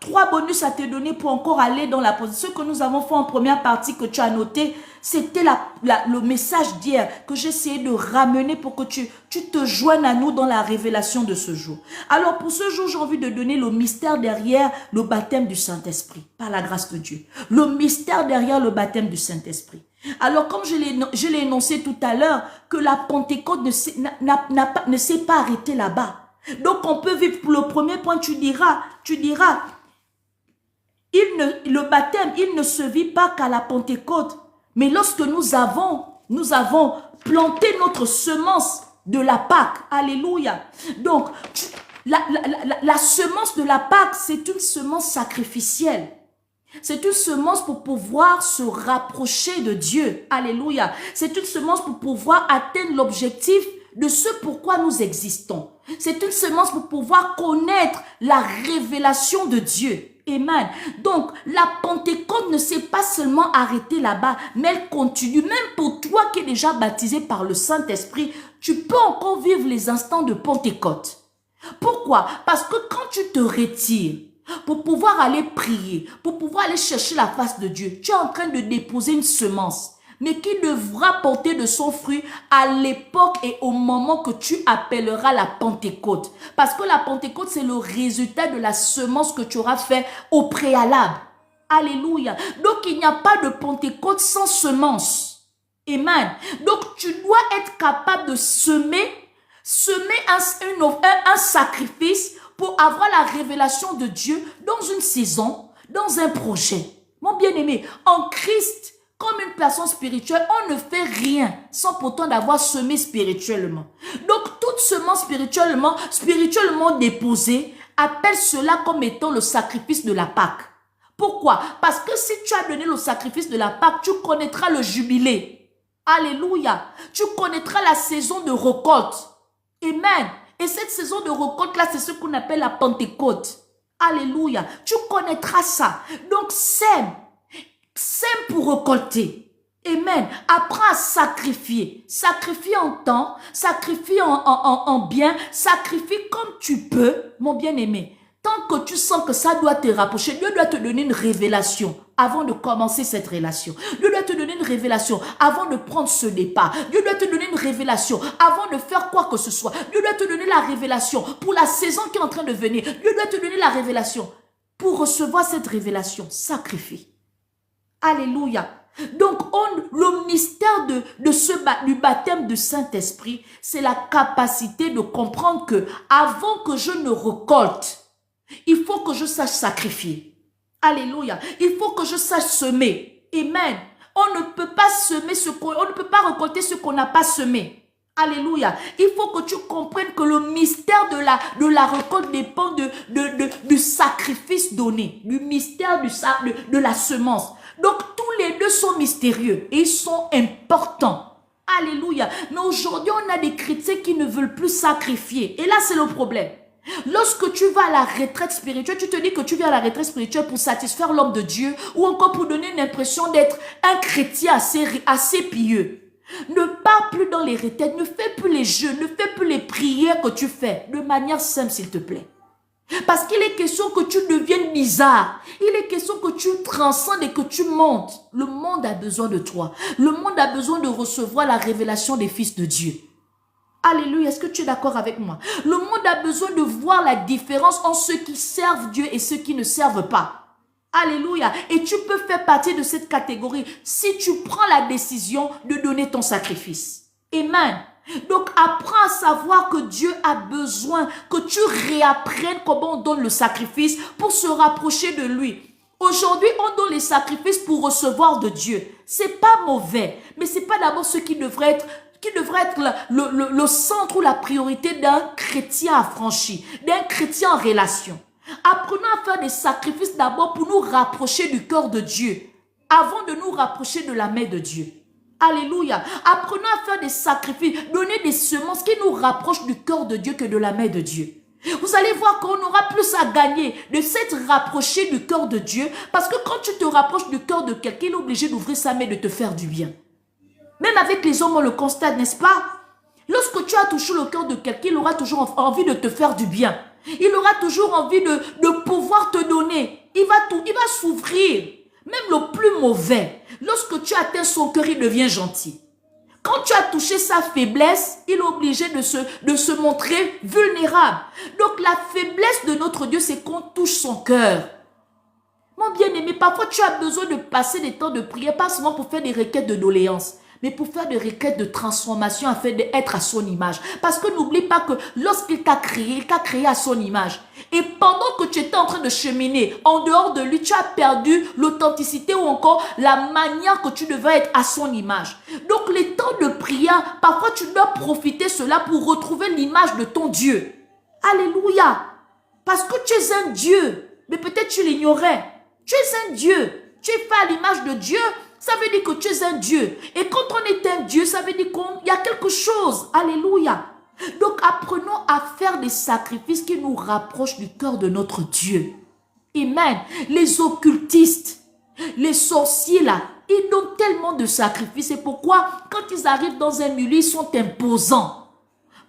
[SPEAKER 1] trois bonus à te donner pour encore aller dans la position. Ce que nous avons fait en première partie que tu as noté, c'était le message d'hier que j'ai essayé de ramener pour que tu te joignes à nous dans la révélation de ce jour. Alors pour ce jour, j'ai envie de donner le mystère derrière le baptême du Saint-Esprit, par la grâce de Dieu. Le mystère derrière le baptême du Saint-Esprit. Alors comme je l'ai énoncé tout à l'heure, que la Pentecôte ne s'est pas arrêtée là-bas. Donc on peut vivre, pour le premier point, tu diras, le baptême, il ne se vit pas qu'à la Pentecôte. Mais lorsque nous avons planté notre semence de la Pâque, alléluia. Donc, la semence de la Pâque, c'est une semence sacrificielle. C'est une semence pour pouvoir se rapprocher de Dieu, alléluia. C'est une semence pour pouvoir atteindre l'objectif de ce pourquoi nous existons. C'est une semence pour pouvoir connaître la révélation de Dieu. Amen. Donc, la Pentecôte ne s'est pas seulement arrêtée là-bas, mais elle continue. Même pour toi qui es déjà baptisé par le Saint-Esprit, tu peux encore vivre les instants de Pentecôte. Pourquoi? Parce que quand tu te retires, pour pouvoir aller prier, pour pouvoir aller chercher la face de Dieu, tu es en train de déposer une semence, mais qui devra porter de son fruit à l'époque et au moment que tu appelleras la Pentecôte. Parce que la Pentecôte, c'est le résultat de la semence que tu auras fait au préalable. Alléluia. Donc, il n'y a pas de Pentecôte sans semence. Amen. Donc, tu dois être capable de semer un sacrifice pour avoir la révélation de Dieu dans une saison, dans un projet. Mon bien-aimé, en Christ, comme une personne spirituelle, on ne fait rien sans pourtant d'avoir semé spirituellement. Donc, toute semence spirituellement déposée, appelle cela comme étant le sacrifice de la Pâque. Pourquoi? Parce que si tu as donné le sacrifice de la Pâque, tu connaîtras le jubilé. Alléluia. Tu connaîtras la saison de récolte. Amen. Et cette saison de récolte-là, c'est ce qu'on appelle la Pentecôte. Alléluia. Tu connaîtras ça. Donc, sème pour récolter. Amen. Apprends à sacrifier. Sacrifie en temps, sacrifie en bien, sacrifie comme tu peux, mon bien-aimé. Tant que tu sens que ça doit te rapprocher, Dieu doit te donner une révélation. avant de commencer cette relation. Dieu doit te donner une révélation avant de prendre ce départ. Dieu doit te donner une révélation avant de faire quoi que ce soit. Dieu doit te donner la révélation pour la saison qui est en train de venir. Dieu doit te donner la révélation. Pour recevoir cette révélation, sacrifie. Alléluia. Donc, le mystère du baptême du Saint-Esprit, c'est la capacité de comprendre que avant que je ne récolte, il faut que je sache sacrifier. Alléluia. Il faut que je sache semer. Amen. On ne peut pas semer on ne peut pas récolter ce qu'on n'a pas semé. Alléluia. Il faut que tu comprennes que le mystère de la récolte dépend du sacrifice donné, du mystère de la semence. Donc, tous les deux sont mystérieux et ils sont importants. Alléluia. Mais aujourd'hui, on a des chrétiens qui ne veulent plus sacrifier. Et là, c'est le problème. Lorsque tu vas à la retraite spirituelle, tu te dis que tu viens à la retraite spirituelle pour satisfaire l'homme de Dieu ou encore pour donner une impression d'être un chrétien assez pieux. Ne pars plus dans les retraites, ne fais plus les jeûnes, ne fais plus les prières que tu fais de manière simple, s'il te plaît. Parce qu'il est question que tu deviennes bizarre. Il est question que tu transcendes et que tu montes. Le monde a besoin de toi. Le monde a besoin de recevoir la révélation des fils de Dieu. Alléluia, est-ce que tu es d'accord avec moi? Le monde a besoin de voir la différence entre ceux qui servent Dieu et ceux qui ne servent pas. Alléluia. Et tu peux faire partie de cette catégorie si tu prends la décision de donner ton sacrifice. Amen. Donc, apprends à savoir que Dieu a besoin que tu réapprennes comment on donne le sacrifice pour se rapprocher de lui. Aujourd'hui, on donne les sacrifices pour recevoir de Dieu. C'est pas mauvais, mais c'est pas d'abord ce qui devrait être le centre ou la priorité d'un chrétien affranchi, d'un chrétien en relation. Apprenons à faire des sacrifices d'abord pour nous rapprocher du cœur de Dieu, avant de nous rapprocher de la main de Dieu. Alléluia. Apprenons à faire des sacrifices, donner des semences qui nous rapprochent du cœur de Dieu que de la main de Dieu. Vous allez voir qu'on aura plus à gagner de s'être rapproché du cœur de Dieu, parce que quand tu te rapproches du cœur de quelqu'un, il est obligé d'ouvrir sa main et de te faire du bien. Même avec les hommes, on le constate, n'est-ce pas? Lorsque tu as touché le cœur de quelqu'un, il aura toujours envie de te faire du bien. Il aura toujours envie de pouvoir te donner. Il va s'ouvrir. Même le plus mauvais, lorsque tu atteins son cœur, il devient gentil. Quand tu as touché sa faiblesse, il est obligé de se montrer vulnérable. Donc la faiblesse de notre Dieu, c'est qu'on touche son cœur. Mon bien-aimé, parfois tu as besoin de passer des temps de prière, pas seulement pour faire des requêtes de doléances, mais pour faire des requêtes de transformation afin d'être à son image. Parce que n'oublie pas que lorsqu'il t'a créé, il t'a créé à son image. Et pendant que tu étais en train de cheminer, en dehors de lui, tu as perdu l'authenticité ou encore la manière que tu devais être à son image. Donc les temps de prière, parfois tu dois profiter de cela pour retrouver l'image de ton Dieu. Alléluia. Parce que tu es un Dieu, mais peut-être tu l'ignorais. Tu es un Dieu, tu es fait à l'image de Dieu. Ça veut dire que tu es un Dieu. Et quand on est un Dieu, ça veut dire qu'il y a quelque chose. Alléluia. Donc apprenons à faire des sacrifices qui nous rapprochent du cœur de notre Dieu. Amen. Les occultistes, les sorciers là, ils donnent tellement de sacrifices. Et pourquoi? Quand ils arrivent dans un milieu, ils sont imposants.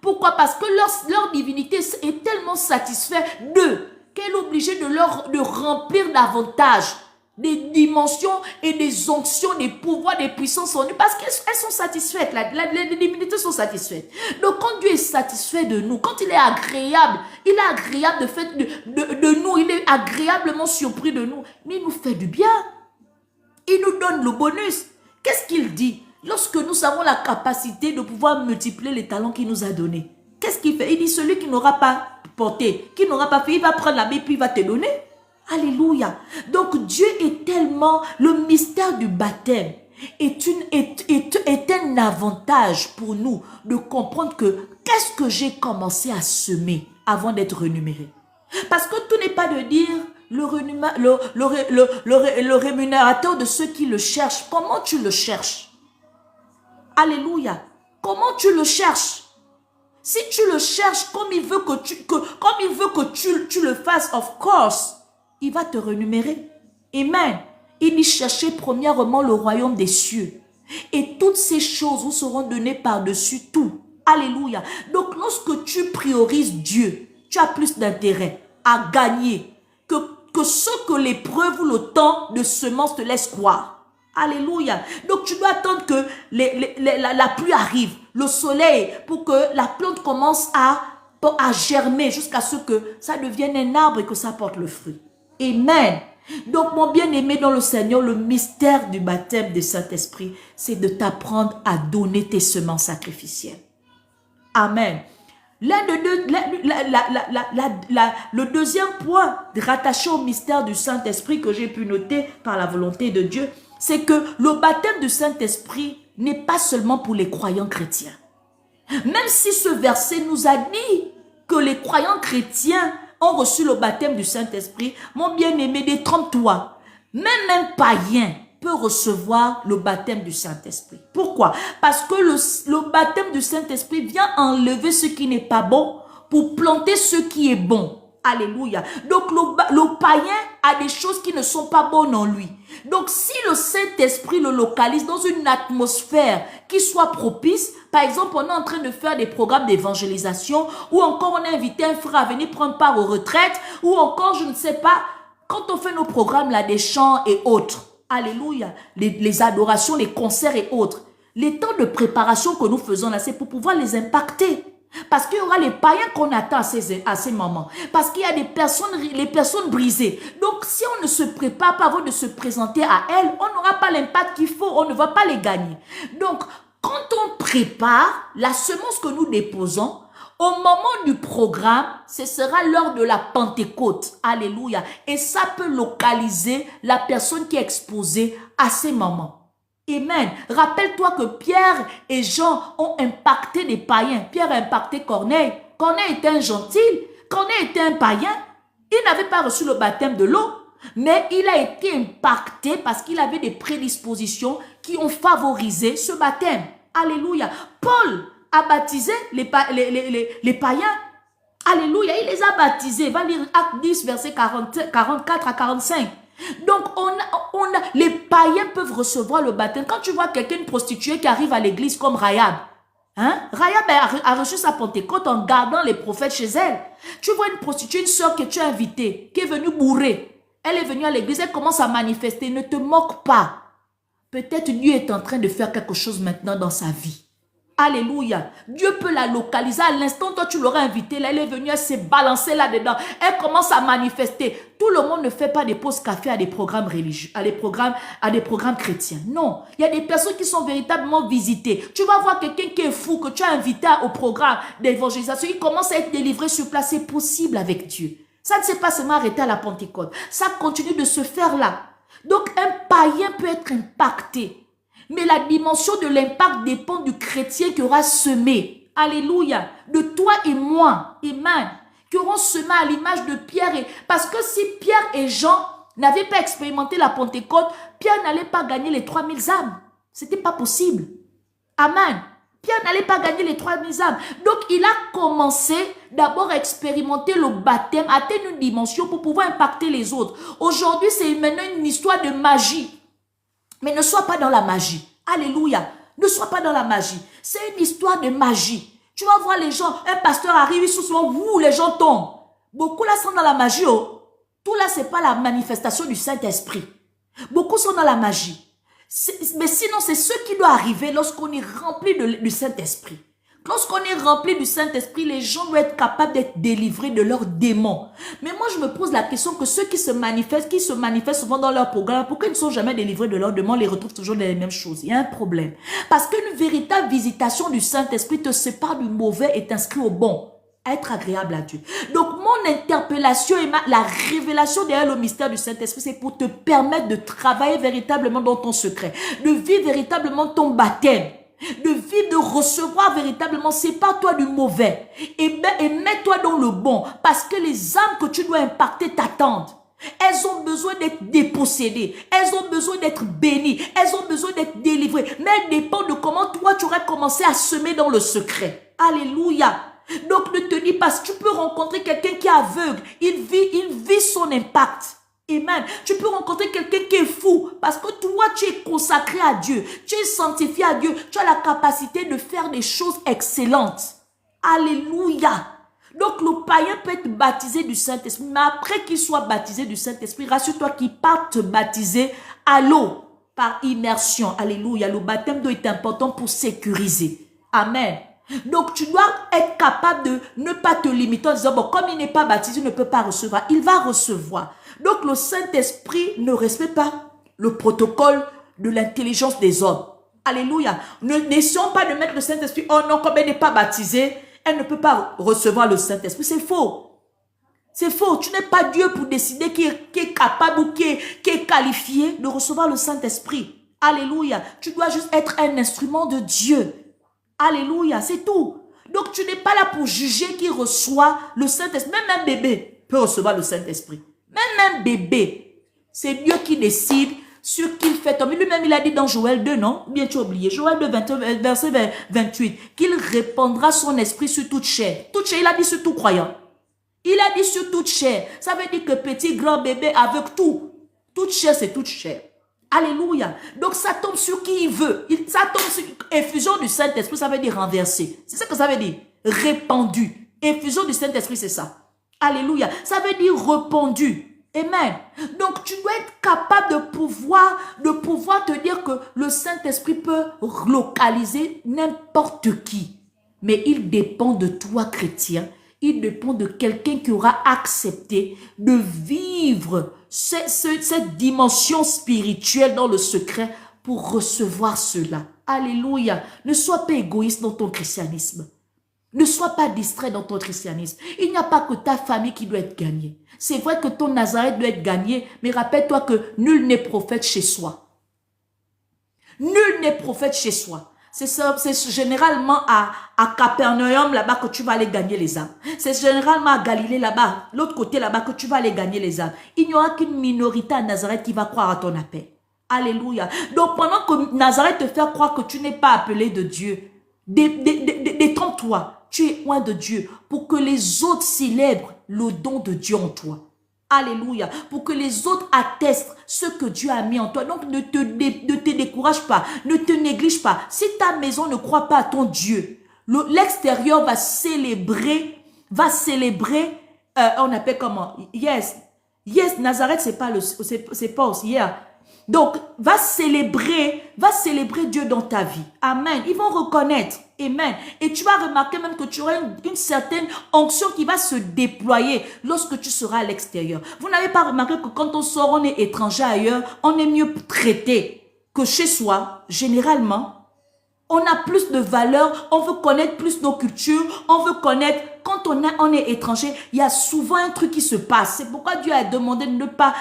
[SPEAKER 1] Pourquoi? Parce que leur divinité est tellement satisfaite d'eux qu'elle est obligée de remplir davantage des dimensions et des onctions, des pouvoirs, des puissances en nous, parce qu'elles sont satisfaites, les divinités sont satisfaites. Donc quand Dieu est satisfait de nous, quand il est agréable de nous, il est agréablement surpris de nous, mais il nous fait du bien, il nous donne le bonus. Qu'est-ce qu'il dit? Lorsque nous avons la capacité de pouvoir multiplier les talents qu'il nous a donnés, qu'est-ce qu'il fait? Il dit celui qui n'aura pas porté, qui n'aura pas fait, il va prendre la main puis il va te donner. Alléluia. Donc Dieu est tellement, le mystère du baptême est un avantage pour nous de comprendre que qu'est-ce que j'ai commencé à semer avant d'être rémunéré. Parce que tout n'est pas de dire le rémunérateur de ceux qui le cherchent. Comment tu le cherches? Alléluia. Comment tu le cherches? Si tu le cherches comme il veut que tu le fasses, of course, il va te rémunérer. Amen. Il dit chercher premièrement le royaume des cieux. Et toutes ces choses vous seront données par-dessus tout. Alléluia. Donc lorsque tu priorises Dieu, tu as plus d'intérêt à gagner que que ce que l'épreuve ou le temps de semence te laisse croire. Alléluia. Donc tu dois attendre que la pluie arrive, le soleil, pour que la plante commence à germer jusqu'à ce que ça devienne un arbre et que ça porte le fruit. Amen. Donc mon bien-aimé dans le Seigneur, le mystère du baptême du Saint-Esprit, c'est de t'apprendre à donner tes semences sacrificielles. Amen. Le deuxième point rattaché au mystère du Saint-Esprit que j'ai pu noter par la volonté de Dieu, c'est que le baptême du Saint-Esprit n'est pas seulement pour les croyants chrétiens. Même si ce verset nous a dit que les croyants chrétiens ont reçu le baptême du Saint-Esprit, mon bien-aimé, détrompe-toi. Même un païen peut recevoir le baptême du Saint-Esprit. Pourquoi? Parce que le baptême du Saint-Esprit vient enlever ce qui n'est pas bon pour planter ce qui est bon. Alléluia. Donc le païen a des choses qui ne sont pas bonnes en lui. Donc si le Saint-Esprit le localise dans une atmosphère qui soit propice, par exemple on est en train de faire des programmes d'évangélisation, ou encore on a invité un frère à venir prendre part aux retraites, ou encore je ne sais pas, quand on fait nos programmes là, des chants et autres, alléluia, les adorations, les concerts et autres, les temps de préparation que nous faisons là, c'est pour pouvoir les impacter. Parce qu'il y aura les païens qu'on attend à ces moments. Parce qu'il y a les personnes brisées. Donc, si on ne se prépare pas avant de se présenter à elles, on n'aura pas l'impact qu'il faut. On ne va pas les gagner. Donc, quand on prépare la semence que nous déposons, au moment du programme, ce sera l'heure de la Pentecôte. Alléluia. Et ça peut localiser la personne qui est exposée à ces moments. Amen. Rappelle-toi que Pierre et Jean ont impacté des païens. Pierre a impacté Corneille. Corneille était un gentil. Corneille était un païen. Il n'avait pas reçu le baptême de l'eau. Mais il a été impacté parce qu'il avait des prédispositions qui ont favorisé ce baptême. Alléluia. Paul a baptisé les païens. Alléluia. Il les a baptisés. Va lire Acte 10, verset 44 à 45. Donc, les païens peuvent recevoir le baptême. Quand tu vois quelqu'un, une prostituée qui arrive à l'église comme Rahab, Rahab a reçu sa Pentecôte en gardant les prophètes chez elle. Tu vois une prostituée, une soeur que tu as invitée, qui est venue bourrer. Elle est venue à l'église, elle commence à manifester. Ne te moque pas. Peut-être Dieu est en train de faire quelque chose maintenant dans sa vie. Alléluia. Dieu peut la localiser. À l'instant, toi, tu l'aurais invitée. Là, elle est venue, elle s'est balancée là-dedans. Elle commence à manifester. Tout le monde ne fait pas des pauses café à des programmes religieux, à des programmes chrétiens. Non. Il y a des personnes qui sont véritablement visitées. Tu vas voir quelqu'un qui est fou, que tu as invité au programme d'évangélisation. Il commence à être délivré sur place. C'est possible avec Dieu. Ça ne s'est pas seulement arrêté à la Pentecôte. Ça continue de se faire là. Donc, un païen peut être impacté. Mais la dimension de l'impact dépend du chrétien qui aura semé. Alléluia. De toi et moi. Amen. Qui auront semé à l'image de Pierre. Parce que si Pierre et Jean n'avaient pas expérimenté la Pentecôte, Pierre n'allait pas gagner les 3000 âmes. C'était pas possible. Amen. Pierre n'allait pas gagner les 3000 âmes. Donc, il a commencé d'abord à expérimenter le baptême, à atteindre une dimension pour pouvoir impacter les autres. Aujourd'hui, c'est maintenant une histoire de magie. Mais ne sois pas dans la magie. Alléluia. Ne sois pas dans la magie. C'est une histoire de magie. Tu vas voir les gens, un pasteur arrive, souvent, les gens tombent. Beaucoup là sont dans la magie. Oh. Tout là, c'est pas la manifestation du Saint-Esprit. Beaucoup sont dans la magie. Mais sinon, c'est ce qui doit arriver lorsqu'on est rempli du Saint-Esprit. Lorsqu'on est rempli du Saint-Esprit, les gens doivent être capables d'être délivrés de leurs démons. Mais moi, je me pose la question que ceux qui se manifestent souvent dans leur programme, pourquoi ils ne sont jamais délivrés de leurs démons, les retrouvent toujours dans les mêmes choses? Il y a un problème. Parce qu'une véritable visitation du Saint-Esprit te sépare du mauvais et t'inscrit au bon. À être agréable à Dieu. Donc, mon interpellation et la révélation derrière le mystère du Saint-Esprit, c'est pour te permettre de travailler véritablement dans ton secret, de vivre véritablement ton baptême, de vivre, de recevoir véritablement, sépare-toi du mauvais et mets-toi dans le bon, parce que les âmes que tu dois impacter t'attendent. Elles ont besoin d'être dépossédées, elles ont besoin d'être bénies, elles ont besoin d'être délivrées, mais elles dépendent de comment toi tu aurais commencé à semer dans le secret. Alléluia. Donc ne te dis pas, tu peux rencontrer quelqu'un qui est aveugle, il vit son impact. Amen. Tu peux rencontrer quelqu'un qui est fou parce que toi, tu es consacré à Dieu. Tu es sanctifié à Dieu. Tu as la capacité de faire des choses excellentes. Alléluia. Donc, le païen peut être baptisé du Saint-Esprit, mais après qu'il soit baptisé du Saint-Esprit, rassure-toi qu'il part te baptiser à l'eau, par immersion. Alléluia. Le baptême doit être important pour sécuriser. Amen. Donc, tu dois être capable de ne pas te limiter en disant, bon, comme il n'est pas baptisé, il ne peut pas recevoir. Il va recevoir. Donc, le Saint-Esprit ne respecte pas le protocole de l'intelligence des hommes. Alléluia. N'essayons pas de mettre le Saint-Esprit, oh non, comme elle n'est pas baptisée, elle ne peut pas recevoir le Saint-Esprit. C'est faux. C'est faux. Tu n'es pas Dieu pour décider qui est capable ou qui est qualifié de recevoir le Saint-Esprit. Alléluia. Tu dois juste être un instrument de Dieu. Alléluia. C'est tout. Donc, tu n'es pas là pour juger qui reçoit le Saint-Esprit. Même un bébé peut recevoir le Saint-Esprit. Même un bébé. C'est Dieu qui décide sur qui il fait tomber. Lui-même, il a dit dans Joël 2, non? Bien, tu as oublié. Joël 2, verset 28, qu'il répandra son esprit sur toute chair. Toute chair, il a dit sur tout croyant. Il a dit sur toute chair. Ça veut dire que petit, grand, bébé, avec tout. Toute chair, c'est toute chair. Alléluia. Donc, ça tombe sur qui il veut. Ça tombe sur effusion du Saint-Esprit, ça veut dire renverser. C'est ça que ça veut dire. Répandu. Effusion du Saint-Esprit, c'est ça. Alléluia. Ça veut dire répandu. Amen. Donc, tu dois être capable de pouvoir te dire que le Saint-Esprit peut localiser n'importe qui. Mais il dépend de toi, chrétien. Il dépend de quelqu'un qui aura accepté de vivre cette dimension spirituelle dans le secret pour recevoir cela. Alléluia. Ne sois pas égoïste dans ton christianisme. Ne sois pas distrait dans ton christianisme. Il n'y a pas que ta famille qui doit être gagnée. C'est vrai que ton Nazareth doit être gagné, mais rappelle-toi que nul n'est prophète chez soi. Nul n'est prophète chez soi. C'est généralement à Capernaum là-bas que tu vas aller gagner les âmes. C'est généralement à Galilée là-bas, l'autre côté là-bas que tu vas aller gagner les âmes. Il n'y aura qu'une minorité à Nazareth qui va croire à ton appel. Alléluia. Donc pendant que Nazareth te fait croire que tu n'es pas appelé de Dieu, détrompe-toi. Tu es loin de Dieu pour que les autres célèbrent le don de Dieu en toi. Alléluia. Pour que les autres attestent ce que Dieu a mis en toi. Donc, ne te décourage pas. Ne te néglige pas. Si ta maison ne croit pas à ton Dieu, l'extérieur va célébrer, on appelle comment? Yes, Nazareth, c'est pas aussi, yeah. Donc, va célébrer Dieu dans ta vie. Amen. Ils vont reconnaître. Amen. Et tu vas remarquer même que tu auras une certaine onction qui va se déployer lorsque tu seras à l'extérieur. Vous n'avez pas remarqué que quand on sort, on est étranger ailleurs, on est mieux traité que chez soi, généralement. On a plus de valeur, on veut connaître plus nos cultures, on veut connaître, quand on est étranger, il y a souvent un truc qui se passe. C'est pourquoi Dieu a demandé de ne pas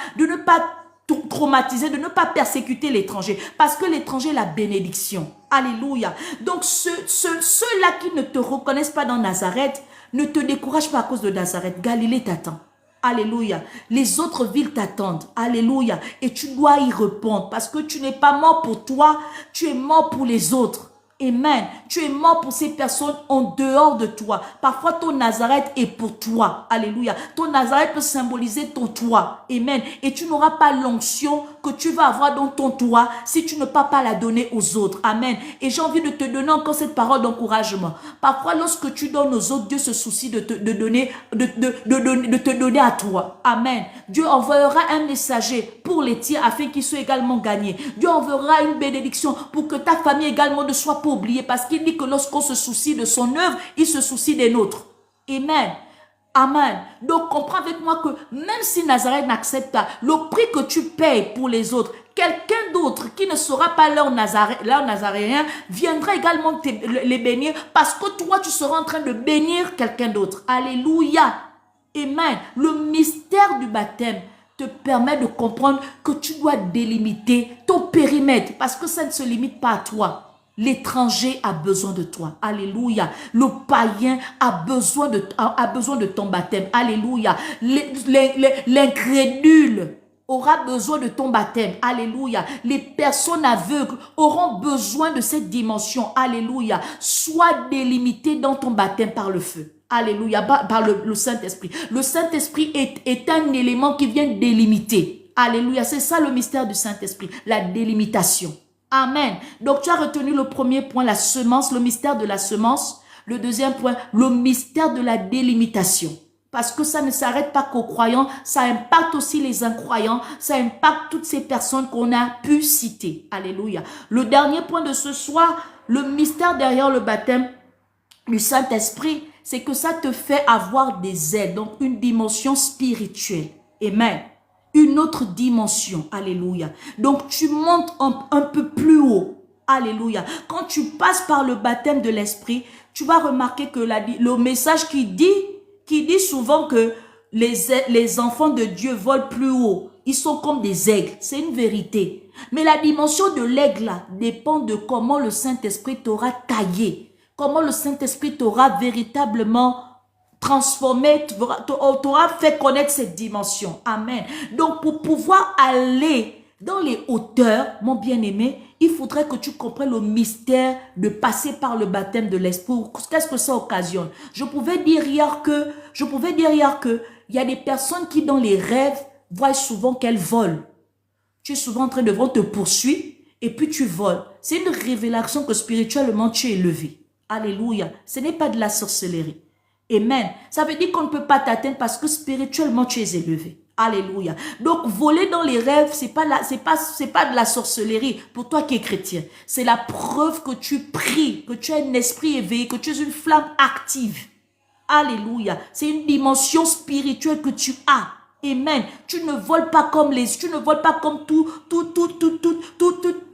[SPEAKER 1] traumatiser, de ne pas persécuter l'étranger. Parce que l'étranger est la bénédiction. Alléluia. Donc, ceux-là qui ne te reconnaissent pas dans Nazareth, ne te décourage pas à cause de Nazareth. Galilée t'attend. Alléluia. Les autres villes t'attendent. Alléluia. Et tu dois y répondre parce que tu n'es pas mort pour toi, tu es mort pour les autres. Amen. Tu es mort pour ces personnes en dehors de toi. Parfois, ton Nazareth est pour toi. Alléluia. Ton Nazareth peut symboliser ton toit. Amen. Et tu n'auras pas l'onction que tu vas avoir dans ton toit si tu ne peux pas la donner aux autres. Amen. Et j'ai envie de te donner encore cette parole d'encouragement. Parfois, lorsque tu donnes aux autres, Dieu se soucie de te donner à toi. Amen. Dieu enverra un messager pour les tiers afin qu'ils soient également gagnés. Dieu enverra une bénédiction pour que ta famille également ne soit pas oubliée, parce qu'il dit que lorsqu'on se soucie de son œuvre, il se soucie des nôtres. Amen. Amen. Donc, comprends avec moi que même si Nazareth n'accepte pas le prix que tu payes pour les autres, quelqu'un d'autre qui ne sera pas leur Nazaréen viendra également les bénir parce que toi, tu seras en train de bénir quelqu'un d'autre. Alléluia. Amen. Le mystère du baptême te permet de comprendre que tu dois délimiter ton périmètre parce que ça ne se limite pas à toi. L'étranger a besoin de toi. Alléluia. Le païen a besoin de ton baptême. Alléluia. L'incrédule aura besoin de ton baptême. Alléluia. Les personnes aveugles auront besoin de cette dimension. Alléluia. Sois délimité dans ton baptême par le feu. Alléluia. Par le Saint-Esprit. Le Saint-Esprit est un élément qui vient délimiter. Alléluia. C'est ça le mystère du Saint-Esprit. La délimitation. Amen. Donc, tu as retenu le premier point, la semence, le mystère de la semence. Le deuxième point, le mystère de la délimitation. Parce que ça ne s'arrête pas qu'aux croyants, ça impacte aussi les incroyants, ça impacte toutes ces personnes qu'on a pu citer. Alléluia. Le dernier point de ce soir, le mystère derrière le baptême du Saint-Esprit, c'est que ça te fait avoir des ailes, donc une dimension spirituelle. Amen. Une autre dimension. Alléluia. Donc tu montes un peu plus haut. Alléluia. Quand tu passes par le baptême de l'Esprit, tu vas remarquer que le message qui dit souvent que les enfants de Dieu volent plus haut. Ils sont comme des aigles. C'est une vérité. Mais la dimension de l'aigle là dépend de comment le Saint-Esprit t'aura taillé. Comment le Saint-Esprit t'aura véritablement transformé, t'aura fait connaître cette dimension. Amen. Donc pour pouvoir aller dans les hauteurs, mon bien-aimé, il faudrait que tu comprennes le mystère de passer par le baptême de l'Esprit. Qu'est-ce que ça occasionne? Je pouvais dire hier que il y a des personnes qui dans les rêves voient souvent qu'elles volent. Tu es souvent en train de voir te poursuivre et puis tu voles. C'est une révélation que spirituellement tu es élevé. Alléluia. Ce n'est pas de la sorcellerie. Amen. Ça veut dire qu'on ne peut pas t'atteindre parce que spirituellement tu es élevé. Alléluia. Donc voler dans les rêves, c'est pas de la sorcellerie pour toi qui es chrétien. C'est la preuve que tu pries, que tu as un esprit éveillé, que tu es une flamme active. Alléluia. C'est une dimension spirituelle que tu as. Amen. Tu ne voles pas comme tous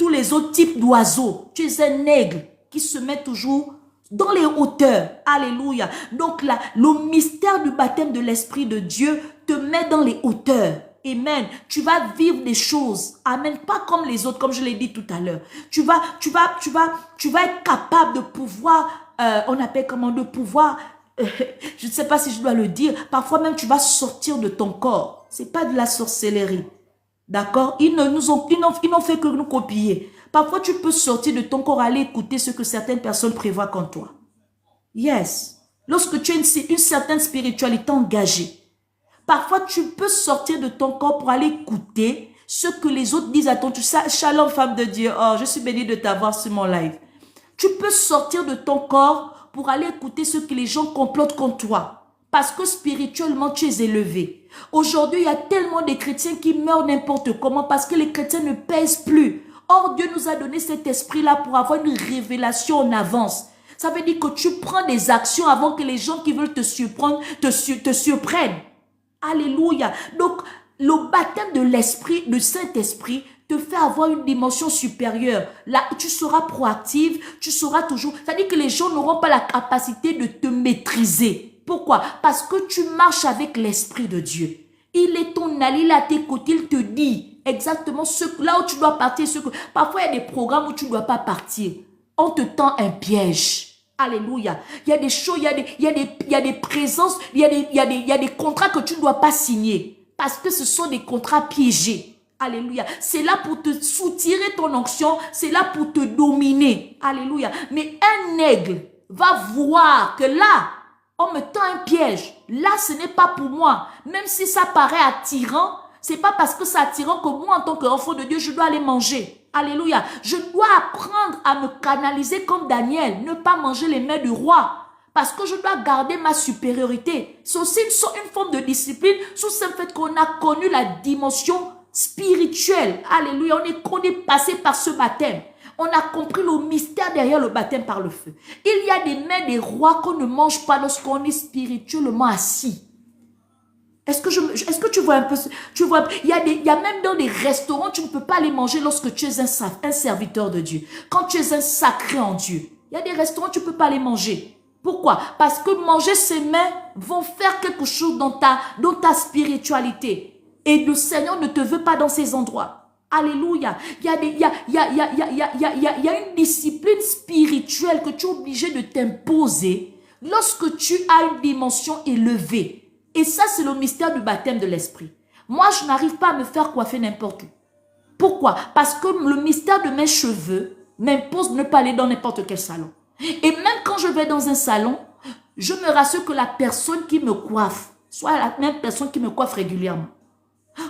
[SPEAKER 1] les autres types d'oiseaux. Tu es un aigle qui se met toujours dans les hauteurs. Alléluia. Donc là, le mystère du baptême de l'Esprit de Dieu te met dans les hauteurs. Amen. Tu vas vivre des choses. Amen. Pas comme les autres, comme je l'ai dit tout à l'heure. Tu vas être capable de pouvoir, on appelle comment, de pouvoir, je ne sais pas si je dois le dire, parfois même tu vas sortir de ton corps. C'est pas de la sorcellerie. D'accord? Ils n'ont fait que nous copier. Parfois, tu peux sortir de ton corps, aller écouter ce que certaines personnes prévoient comme toi. Yes. Lorsque tu as une certaine spiritualité engagée, parfois, tu peux sortir de ton corps pour aller écouter ce que les autres disent à ton... Shalom, femme de Dieu. Oh, je suis bénie de t'avoir sur mon live. Tu peux sortir de ton corps pour aller écouter ce que les gens complotent contre toi. Parce que spirituellement, tu es élevé. Aujourd'hui, il y a tellement de chrétiens qui meurent n'importe comment parce que les chrétiens ne pèsent plus. Or, Dieu nous a donné cet esprit-là pour avoir une révélation en avance. Ça veut dire que tu prends des actions avant que les gens qui veulent te surprendre te surprennent. Alléluia. Donc, le baptême de l'esprit, du Saint-Esprit, te fait avoir une dimension supérieure. Là, tu seras proactive, tu seras toujours... C'est-à-dire que les gens n'auront pas la capacité de te maîtriser. Pourquoi? Parce que tu marches avec l'Esprit de Dieu. Il est ton allié, il est à tes côtés, il te dit exactement là où tu dois partir. Parfois, il y a des programmes où tu ne dois pas partir. On te tend un piège. Alléluia. Il y a des choses, il y a des présences, il y a des contrats que tu ne dois pas signer. Parce que ce sont des contrats piégés. Alléluia. C'est là pour te soutirer ton onction. C'est là pour te dominer. Alléluia. Mais un aigle va voir que là, on me tend un piège. Là, ce n'est pas pour moi. Même si ça paraît attirant, c'est pas parce que c'est attirant que moi, en tant qu'enfant de Dieu, je dois aller manger. Alléluia. Je dois apprendre à me canaliser comme Daniel. Ne pas manger les mets du roi. Parce que je dois garder ma supériorité. C'est aussi une forme de discipline sous ce fait qu'on a connu la dimension spirituelle. Alléluia. On est passé par ce baptême. On a compris le mystère derrière le baptême par le feu. Il y a des mets des rois qu'on ne mange pas lorsqu'on est spirituellement assis. Est-ce que tu vois un peu, il y a même dans des restaurants, tu ne peux pas aller manger lorsque tu es un serviteur de Dieu. Quand tu es un sacré en Dieu, il y a des restaurants, tu ne peux pas aller manger. Pourquoi? Parce que manger ces mets vont faire quelque chose dans ta spiritualité. Et le Seigneur ne te veut pas dans ces endroits. Alléluia. Il y a une discipline spirituelle que tu es obligé de t'imposer lorsque tu as une dimension élevée. Et ça, c'est le mystère du baptême de l'esprit. Moi, je n'arrive pas à me faire coiffer n'importe où. Pourquoi? Parce que le mystère de mes cheveux m'impose de ne pas aller dans n'importe quel salon. Et même quand je vais dans un salon, je me rassure que la personne qui me coiffe soit la même personne qui me coiffe régulièrement.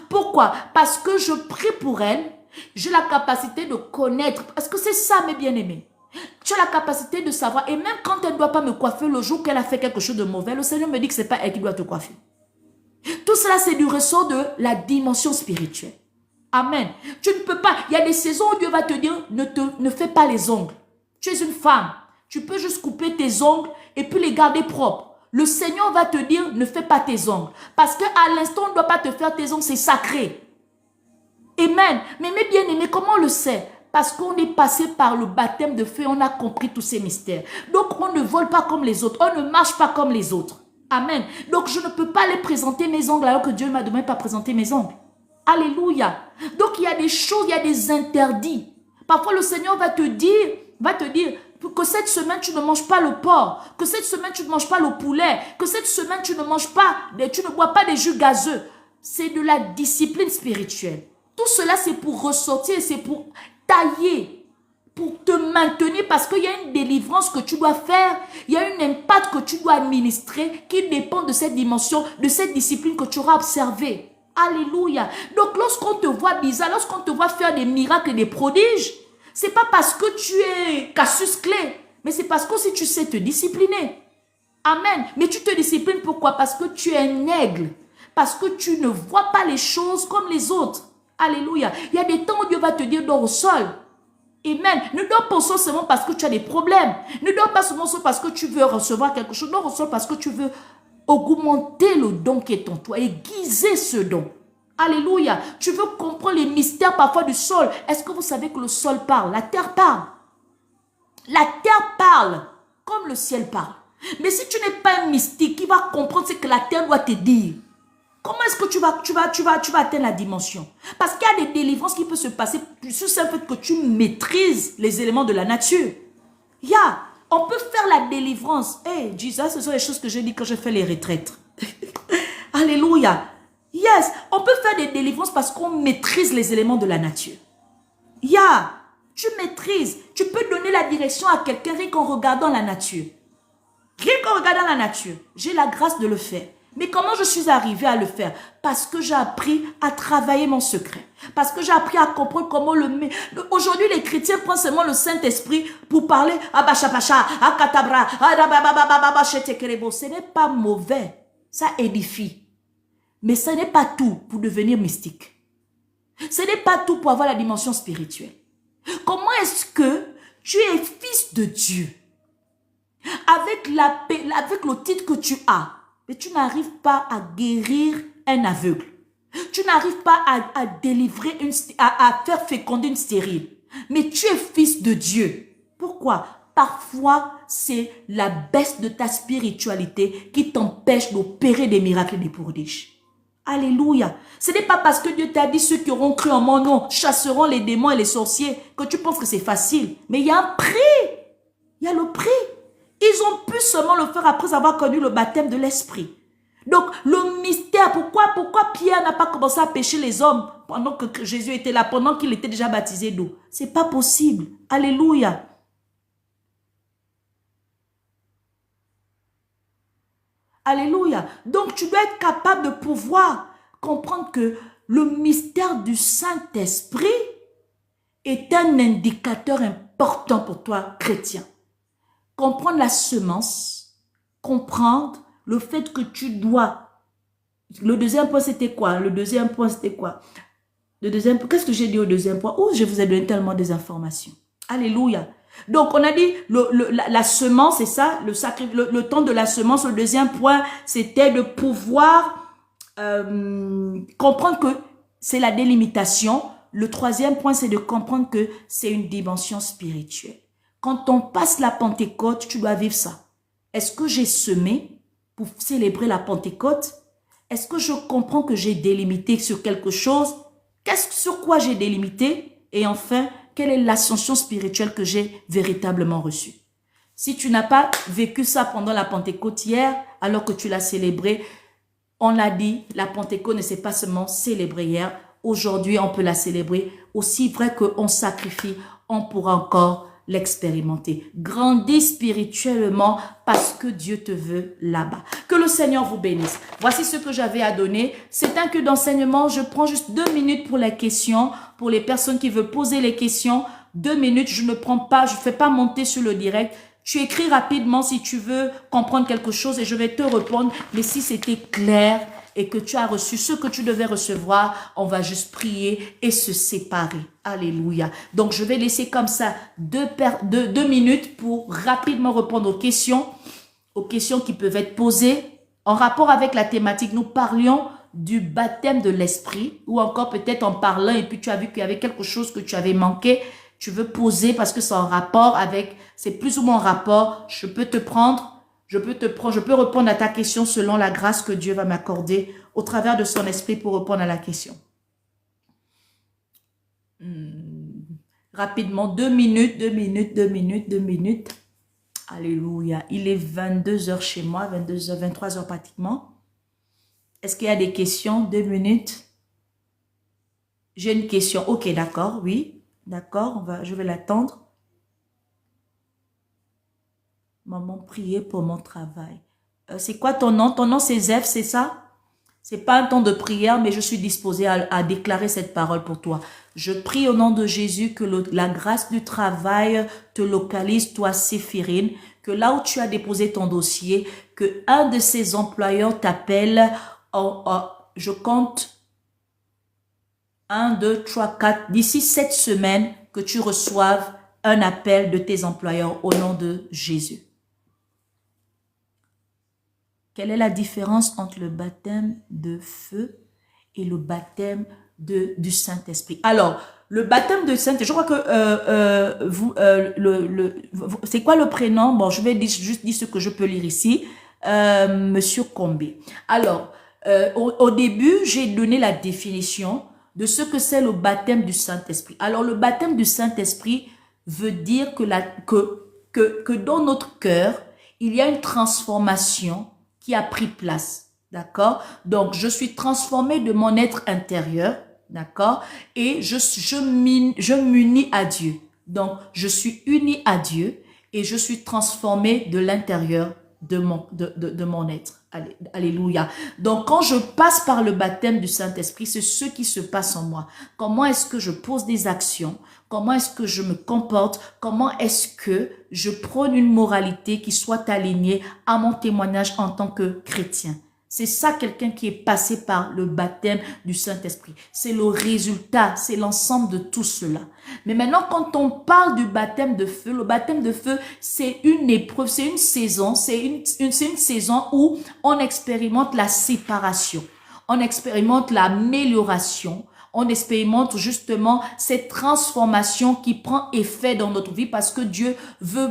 [SPEAKER 1] Pourquoi? Parce que je prie pour elle, j'ai la capacité de connaître, parce que c'est ça mes bien-aimés. Tu as la capacité de savoir. Et même quand elle ne doit pas me coiffer le jour qu'elle a fait quelque chose de mauvais, le Seigneur me dit que ce n'est pas elle qui doit te coiffer. Tout cela, c'est du ressort de la dimension spirituelle. Amen. Tu ne peux pas. Il y a des saisons où Dieu va te dire, ne fais pas les ongles. Tu es une femme. Tu peux juste couper tes ongles et puis les garder propres. Le Seigneur va te dire, ne fais pas tes ongles. Parce qu'à l'instant, on ne doit pas te faire tes ongles, c'est sacré. Amen. Mais mes bien-aimés, comment on le sait? Parce qu'on est passé par le baptême de feu, on a compris tous ces mystères. Donc, on ne vole pas comme les autres. On ne marche pas comme les autres. Amen. Donc, je ne peux pas les présenter mes ongles alors que Dieu ne m'a demandé pas de présenter mes ongles. Alléluia. Donc, il y a des choses, il y a des interdits. Parfois, le Seigneur va te dire que cette semaine, tu ne manges pas le porc, que cette semaine, tu ne manges pas le poulet, que cette semaine, tu ne bois pas des jus gazeux. C'est de la discipline spirituelle. Tout cela, c'est pour ressortir, c'est pour tailler, pour te maintenir, parce qu'il y a une délivrance que tu dois faire, il y a un impact que tu dois administrer qui dépend de cette dimension, de cette discipline que tu auras observée. Alléluia. Donc, lorsqu'on te voit bizarre, lorsqu'on te voit faire des miracles et des prodiges, c'est pas parce que tu es Cassius Clay, mais c'est parce que si tu sais te discipliner. Amen. Mais tu te disciplines pourquoi? Parce que tu es un aigle. Parce que tu ne vois pas les choses comme les autres. Alléluia. Il y a des temps où Dieu va te dire dors au sol. Amen. Ne dors pas au sol seulement parce que tu as des problèmes. Ne dors pas seulement au sol parce que tu veux recevoir quelque chose. Dors au sol parce que tu veux augmenter le don qui est en toi, aiguiser ce don. Alléluia. Tu veux comprendre les mystères parfois du sol. Est-ce que vous savez que le sol parle? La terre parle. La terre parle comme le ciel parle. Mais si tu n'es pas un mystique qui va comprendre ce que la terre doit te dire, comment est-ce que tu vas atteindre la dimension? Parce qu'il y a des délivrances qui peuvent se passer sur le fait que tu maîtrises les éléments de la nature. On peut faire la délivrance. Hey, Jesus, ce sont les choses que je dis quand je fais les retraites. Alléluia. Yes, on peut faire des délivrances parce qu'on maîtrise les éléments de la nature. Tu maîtrises. Tu peux donner la direction à quelqu'un rien qu'en regardant la nature. Rien qu'en regardant la nature. J'ai la grâce de le faire. Mais comment je suis arrivée à le faire? Parce que j'ai appris à travailler mon secret. Parce que j'ai appris à comprendre comment Aujourd'hui, les chrétiens prennent seulement le Saint-Esprit pour parler. Ce n'est pas mauvais. Ça édifie. Mais ce n'est pas tout pour devenir mystique. Ce n'est pas tout pour avoir la dimension spirituelle. Comment est-ce que tu es fils de Dieu? Avec le titre que tu as, mais tu n'arrives pas à guérir un aveugle. Tu n'arrives pas à délivrer, à faire féconder une stérile. Mais tu es fils de Dieu. Pourquoi? Parfois, c'est la baisse de ta spiritualité qui t'empêche d'opérer des miracles et des prodiges. Alléluia. Ce n'est pas parce que Dieu t'a dit ceux qui auront cru en mon nom chasseront les démons et les sorciers que tu penses que c'est facile. Mais il y a un prix. Il y a le prix. Ils ont pu seulement le faire après avoir connu le baptême de l'esprit. Donc, le mystère, pourquoi Pierre n'a pas commencé à pêcher les hommes pendant que Jésus était là, pendant qu'il était déjà baptisé d'eau? C'est pas possible. Alléluia. Alléluia. Donc, tu dois être capable de pouvoir comprendre que le mystère du Saint-Esprit est un indicateur important pour toi, chrétien. Comprendre la semence, comprendre le fait que tu dois... Le deuxième point, c'était quoi? Qu'est-ce que j'ai dit au deuxième point? Oh, je vous ai donné tellement des informations. Alléluia. Donc, on a dit la semence, c'est ça, le temps de la semence. Le deuxième point, c'était de pouvoir comprendre que c'est la délimitation. Le troisième point, c'est de comprendre que c'est une dimension spirituelle. Quand on passe la Pentecôte, tu dois vivre ça. Est-ce que j'ai semé pour célébrer la Pentecôte? Est-ce que je comprends que j'ai délimité sur quelque chose? Sur quoi j'ai délimité? Et enfin, quelle est l'ascension spirituelle que j'ai véritablement reçue? Si tu n'as pas vécu ça pendant la Pentecôte hier, alors que tu l'as célébré, on l'a dit, la Pentecôte ne s'est pas seulement célébrée hier. Aujourd'hui, on peut la célébrer. Aussi vrai qu'on sacrifie, on pourra encore l'expérimenter. Grandis spirituellement parce que Dieu te veut là-bas. Que le Seigneur vous bénisse. Voici ce que j'avais à donner. C'est un culte d'enseignement. Je prends juste 2 minutes pour les questions, pour les personnes qui veulent poser les questions. 2 minutes, je ne prends pas, je ne fais pas monter sur le direct. Tu écris rapidement si tu veux comprendre quelque chose et je vais te répondre. Mais si c'était clair et que tu as reçu ce que tu devais recevoir, on va juste prier et se séparer. Alléluia. Donc, je vais laisser comme ça 2 minutes pour rapidement répondre aux questions qui peuvent être posées. En rapport avec la thématique, nous parlions du baptême de l'esprit ou encore peut-être en parlant et puis tu as vu qu'il y avait quelque chose que tu avais manqué. Tu veux poser parce que c'est en rapport avec, c'est plus ou moins en rapport. Je peux répondre à ta question selon la grâce que Dieu va m'accorder au travers de son esprit pour répondre à la question. Rapidement, 2 minutes. Alléluia. Il est 22h chez moi, 22h, 23h pratiquement. Est-ce qu'il y a des questions? 2 minutes. J'ai une question. Ok, d'accord, oui. D'accord, je vais l'attendre. Maman, priez pour mon travail. C'est quoi ton nom? Ton nom, c'est Zef, c'est ça? C'est pas un temps de prière, mais je suis disposée à déclarer cette parole pour toi. Je prie au nom de Jésus que la grâce du travail te localise, toi, Séphirine, que là où tu as déposé ton dossier, que un de ses employeurs t'appelle. Je compte 1, 2, 3, 4, d'ici 7 semaines, que tu reçoives un appel de tes employeurs au nom de Jésus. Quelle est la différence entre le baptême de feu et le baptême du Saint-Esprit? Alors, le baptême de Saint-Esprit, je crois que c'est quoi le prénom? Bon, je vais juste dire ce que je peux lire ici. Monsieur Combé. Alors, au début, j'ai donné la définition de ce que c'est le baptême du Saint-Esprit. Alors, le baptême du Saint-Esprit veut dire que dans notre cœur, il y a une transformation qui a pris place, d'accord? Donc, je suis transformée de mon être intérieur, d'accord? Et je m'unis à Dieu. Donc, je suis unie à Dieu et je suis transformée de l'intérieur de mon être. Alléluia. Donc, quand je passe par le baptême du Saint-Esprit, c'est ce qui se passe en moi. Comment est-ce que je pose des actions? Comment est-ce que je me comporte? Comment est-ce que je prône une moralité qui soit alignée à mon témoignage en tant que chrétien? C'est ça, quelqu'un qui est passé par le baptême du Saint-Esprit. C'est le résultat, c'est l'ensemble de tout cela. Mais maintenant, quand on parle du baptême de feu, le baptême de feu, c'est une épreuve, c'est une saison, c'est une saison où on expérimente la séparation, on expérimente l'amélioration, on expérimente justement cette transformation qui prend effet dans notre vie parce que Dieu veut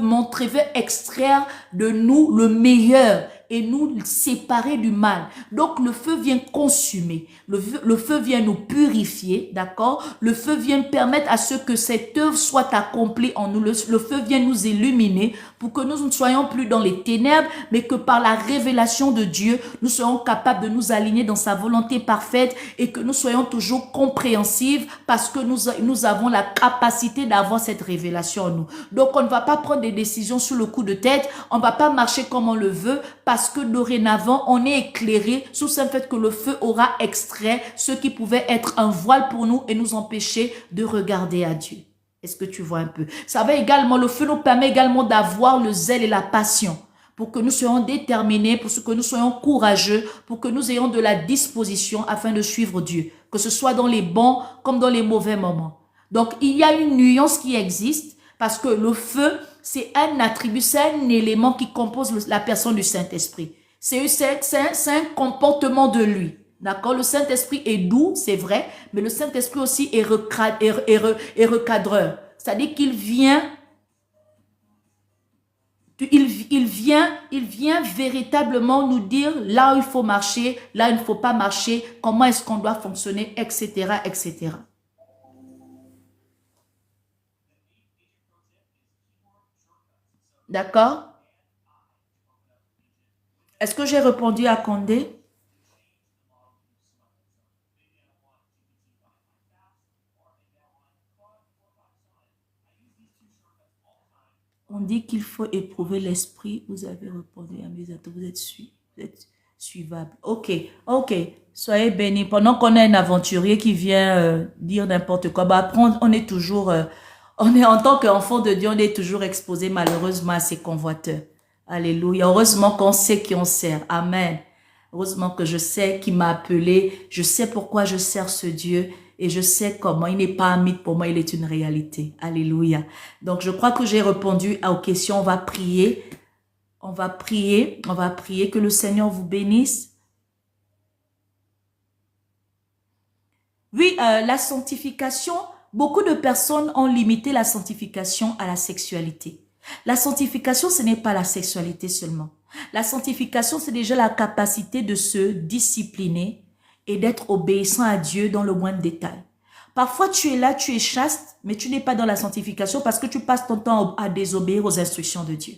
[SPEAKER 1] extraire de nous le meilleur et nous séparer du mal. Donc le feu vient consumer, le feu vient nous purifier, d'accord? Le feu vient permettre à ce que cette œuvre soit accomplie en nous. Le feu vient nous illuminer pour que nous ne soyons plus dans les ténèbres, mais que par la révélation de Dieu, nous soyons capables de nous aligner dans sa volonté parfaite et que nous soyons toujours compréhensifs parce que nous avons la capacité d'avoir cette révélation en nous. Donc on ne va pas prendre des décisions sous le coup de tête, on ne va pas marcher comme on le veut parce que dorénavant, on est éclairé sous ce fait que le feu aura extrait ce qui pouvait être un voile pour nous et nous empêcher de regarder à Dieu. Est-ce que tu vois un peu? Ça va également, le feu nous permet également d'avoir le zèle et la passion pour que nous soyons déterminés, pour que nous soyons courageux, pour que nous ayons de la disposition afin de suivre Dieu, que ce soit dans les bons comme dans les mauvais moments. Donc, il y a une nuance qui existe parce que le feu, c'est un attribut, c'est un élément qui compose la personne du Saint-Esprit. C'est un comportement de lui. D'accord? Le Saint-Esprit est doux, c'est vrai, mais le Saint-Esprit aussi est recadreur. C'est-à-dire qu'il vient, il vient véritablement nous dire là où il faut marcher, là où il ne faut pas marcher, comment est-ce qu'on doit fonctionner, etc., etc. D'accord? Est-ce que j'ai répondu à Condé? On dit qu'il faut éprouver l'esprit. Vous avez répondu à mes attentes. Vous êtes suivable. Ok, ok. Soyez bénis. Pendant qu'on a un aventurier qui vient dire n'importe quoi, bah, après, on est toujours On est en tant qu'enfant de Dieu, on est toujours exposé malheureusement à ces convoiteurs. Alléluia. Heureusement qu'on sait qui on sert. Amen. Heureusement que je sais qui m'a appelé. Je sais pourquoi je sers ce Dieu. Et je sais comment. Il n'est pas un mythe pour moi, il est une réalité. Alléluia. Donc, je crois que j'ai répondu aux questions. On va prier. On va prier. On va prier. Que le Seigneur vous bénisse. Oui, la sanctification, beaucoup de personnes ont limité la sanctification à la sexualité. La sanctification, ce n'est pas la sexualité seulement. La sanctification, c'est déjà la capacité de se discipliner et d'être obéissant à Dieu dans le moindre détail. Parfois, tu es là, tu es chaste, mais tu n'es pas dans la sanctification parce que tu passes ton temps à désobéir aux instructions de Dieu.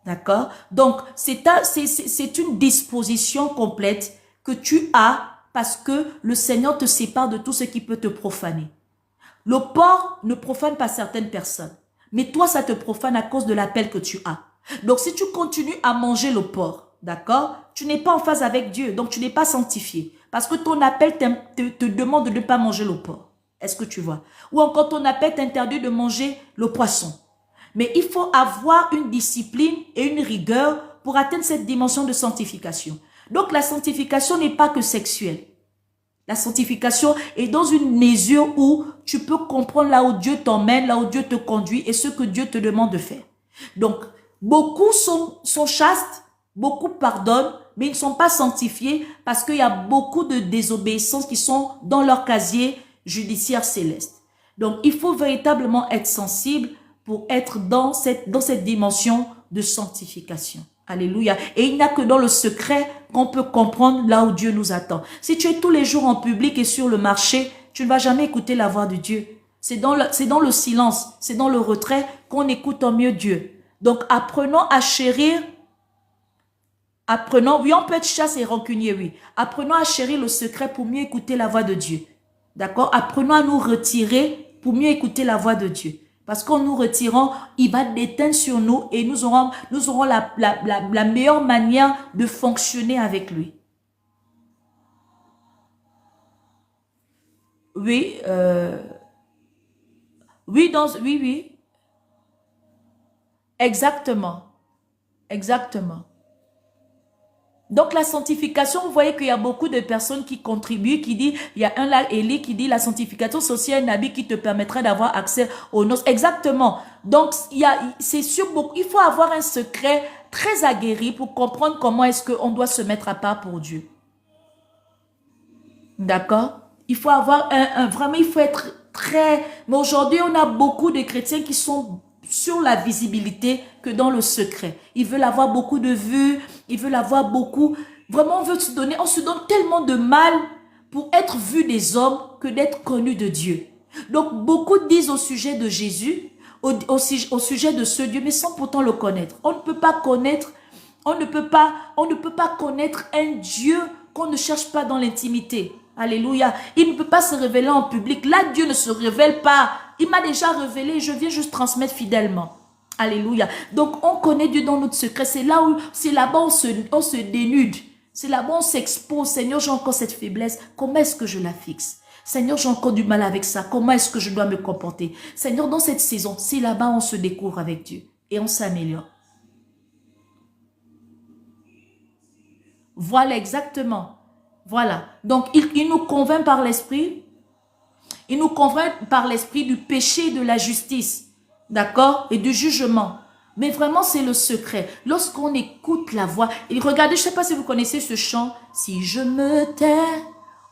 [SPEAKER 1] D'accord? Donc, c'est une disposition complète que tu as parce que le Seigneur te sépare de tout ce qui peut te profaner. Le porc ne profane pas certaines personnes, mais toi, ça te profane à cause de l'appel que tu as. Donc, si tu continues à manger le porc, d'accord, tu n'es pas en phase avec Dieu, donc tu n'es pas sanctifié. Parce que ton appel te demande de ne pas manger le porc. Est-ce que tu vois? Ou encore ton appel t'interdit de manger le poisson. Mais il faut avoir une discipline et une rigueur pour atteindre cette dimension de sanctification. Donc, la sanctification n'est pas que sexuelle. La sanctification est dans une mesure où tu peux comprendre là où Dieu t'emmène, là où Dieu te conduit et ce que Dieu te demande de faire. Donc, beaucoup sont chastes, beaucoup pardonnent, mais ils ne sont pas sanctifiés parce qu'il y a beaucoup de désobéissances qui sont dans leur casier judiciaire céleste. Donc, il faut véritablement être sensible pour être dans cette dimension de sanctification. Alléluia. Et il n'y a que dans le secret qu'on peut comprendre là où Dieu nous attend. Si tu es tous les jours en public et sur le marché, tu ne vas jamais écouter la voix de Dieu. C'est dans le silence, c'est dans le retrait qu'on écoute au mieux Dieu. Donc apprenons à chérir, oui, on peut être chaste et rancunier, oui. Apprenons à chérir le secret pour mieux écouter la voix de Dieu. D'accord? Apprenons à nous retirer pour mieux écouter la voix de Dieu. Parce qu'en nous retirant, il va déteindre sur nous et nous aurons la meilleure manière de fonctionner avec lui. Oui, oui. Exactement. Exactement. Donc la sanctification, vous voyez qu'il y a beaucoup de personnes qui contribuent, qui disent, il y a un là, Élie, qui dit la sanctification, c'est aussi un habit qui te permettrait d'avoir accès aux noces. Exactement. Donc c'est sûr, il faut avoir un secret très aguerri pour comprendre comment est-ce qu'on doit se mettre à part pour Dieu. D'accord? Il faut avoir vraiment, il faut être très... Mais aujourd'hui, on a beaucoup de chrétiens qui sont sur la visibilité que dans le secret. Ils veulent avoir beaucoup de vues, ils veulent avoir beaucoup... Vraiment, on se donne tellement de mal pour être vu des hommes que d'être connu de Dieu. Donc, beaucoup disent au sujet de Jésus, au sujet de ce Dieu, mais sans pourtant le connaître. On ne peut pas connaître, on ne peut pas connaître un Dieu qu'on ne cherche pas dans l'intimité. Alléluia. Il ne peut pas se révéler en public. Là, Dieu ne se révèle pas. Il m'a déjà révélé. Je viens juste transmettre fidèlement. Alléluia. Donc, on connaît Dieu dans notre secret. C'est là-bas on se dénude. C'est là-bas on s'expose. Seigneur, j'ai encore cette faiblesse. Comment est-ce que je la fixe? Seigneur, j'ai encore du mal avec ça. Comment est-ce que je dois me comporter? Seigneur, dans cette saison, c'est là-bas on se découvre avec Dieu. Et on s'améliore. Voilà, exactement. Voilà. Donc, il nous convainc par l'esprit. Il nous convainc par l'esprit du péché et de la justice. D'accord? Et du jugement. Mais vraiment, c'est le secret. Lorsqu'on écoute la voix. Et regardez, je ne sais pas si vous connaissez ce chant. Si je me tais,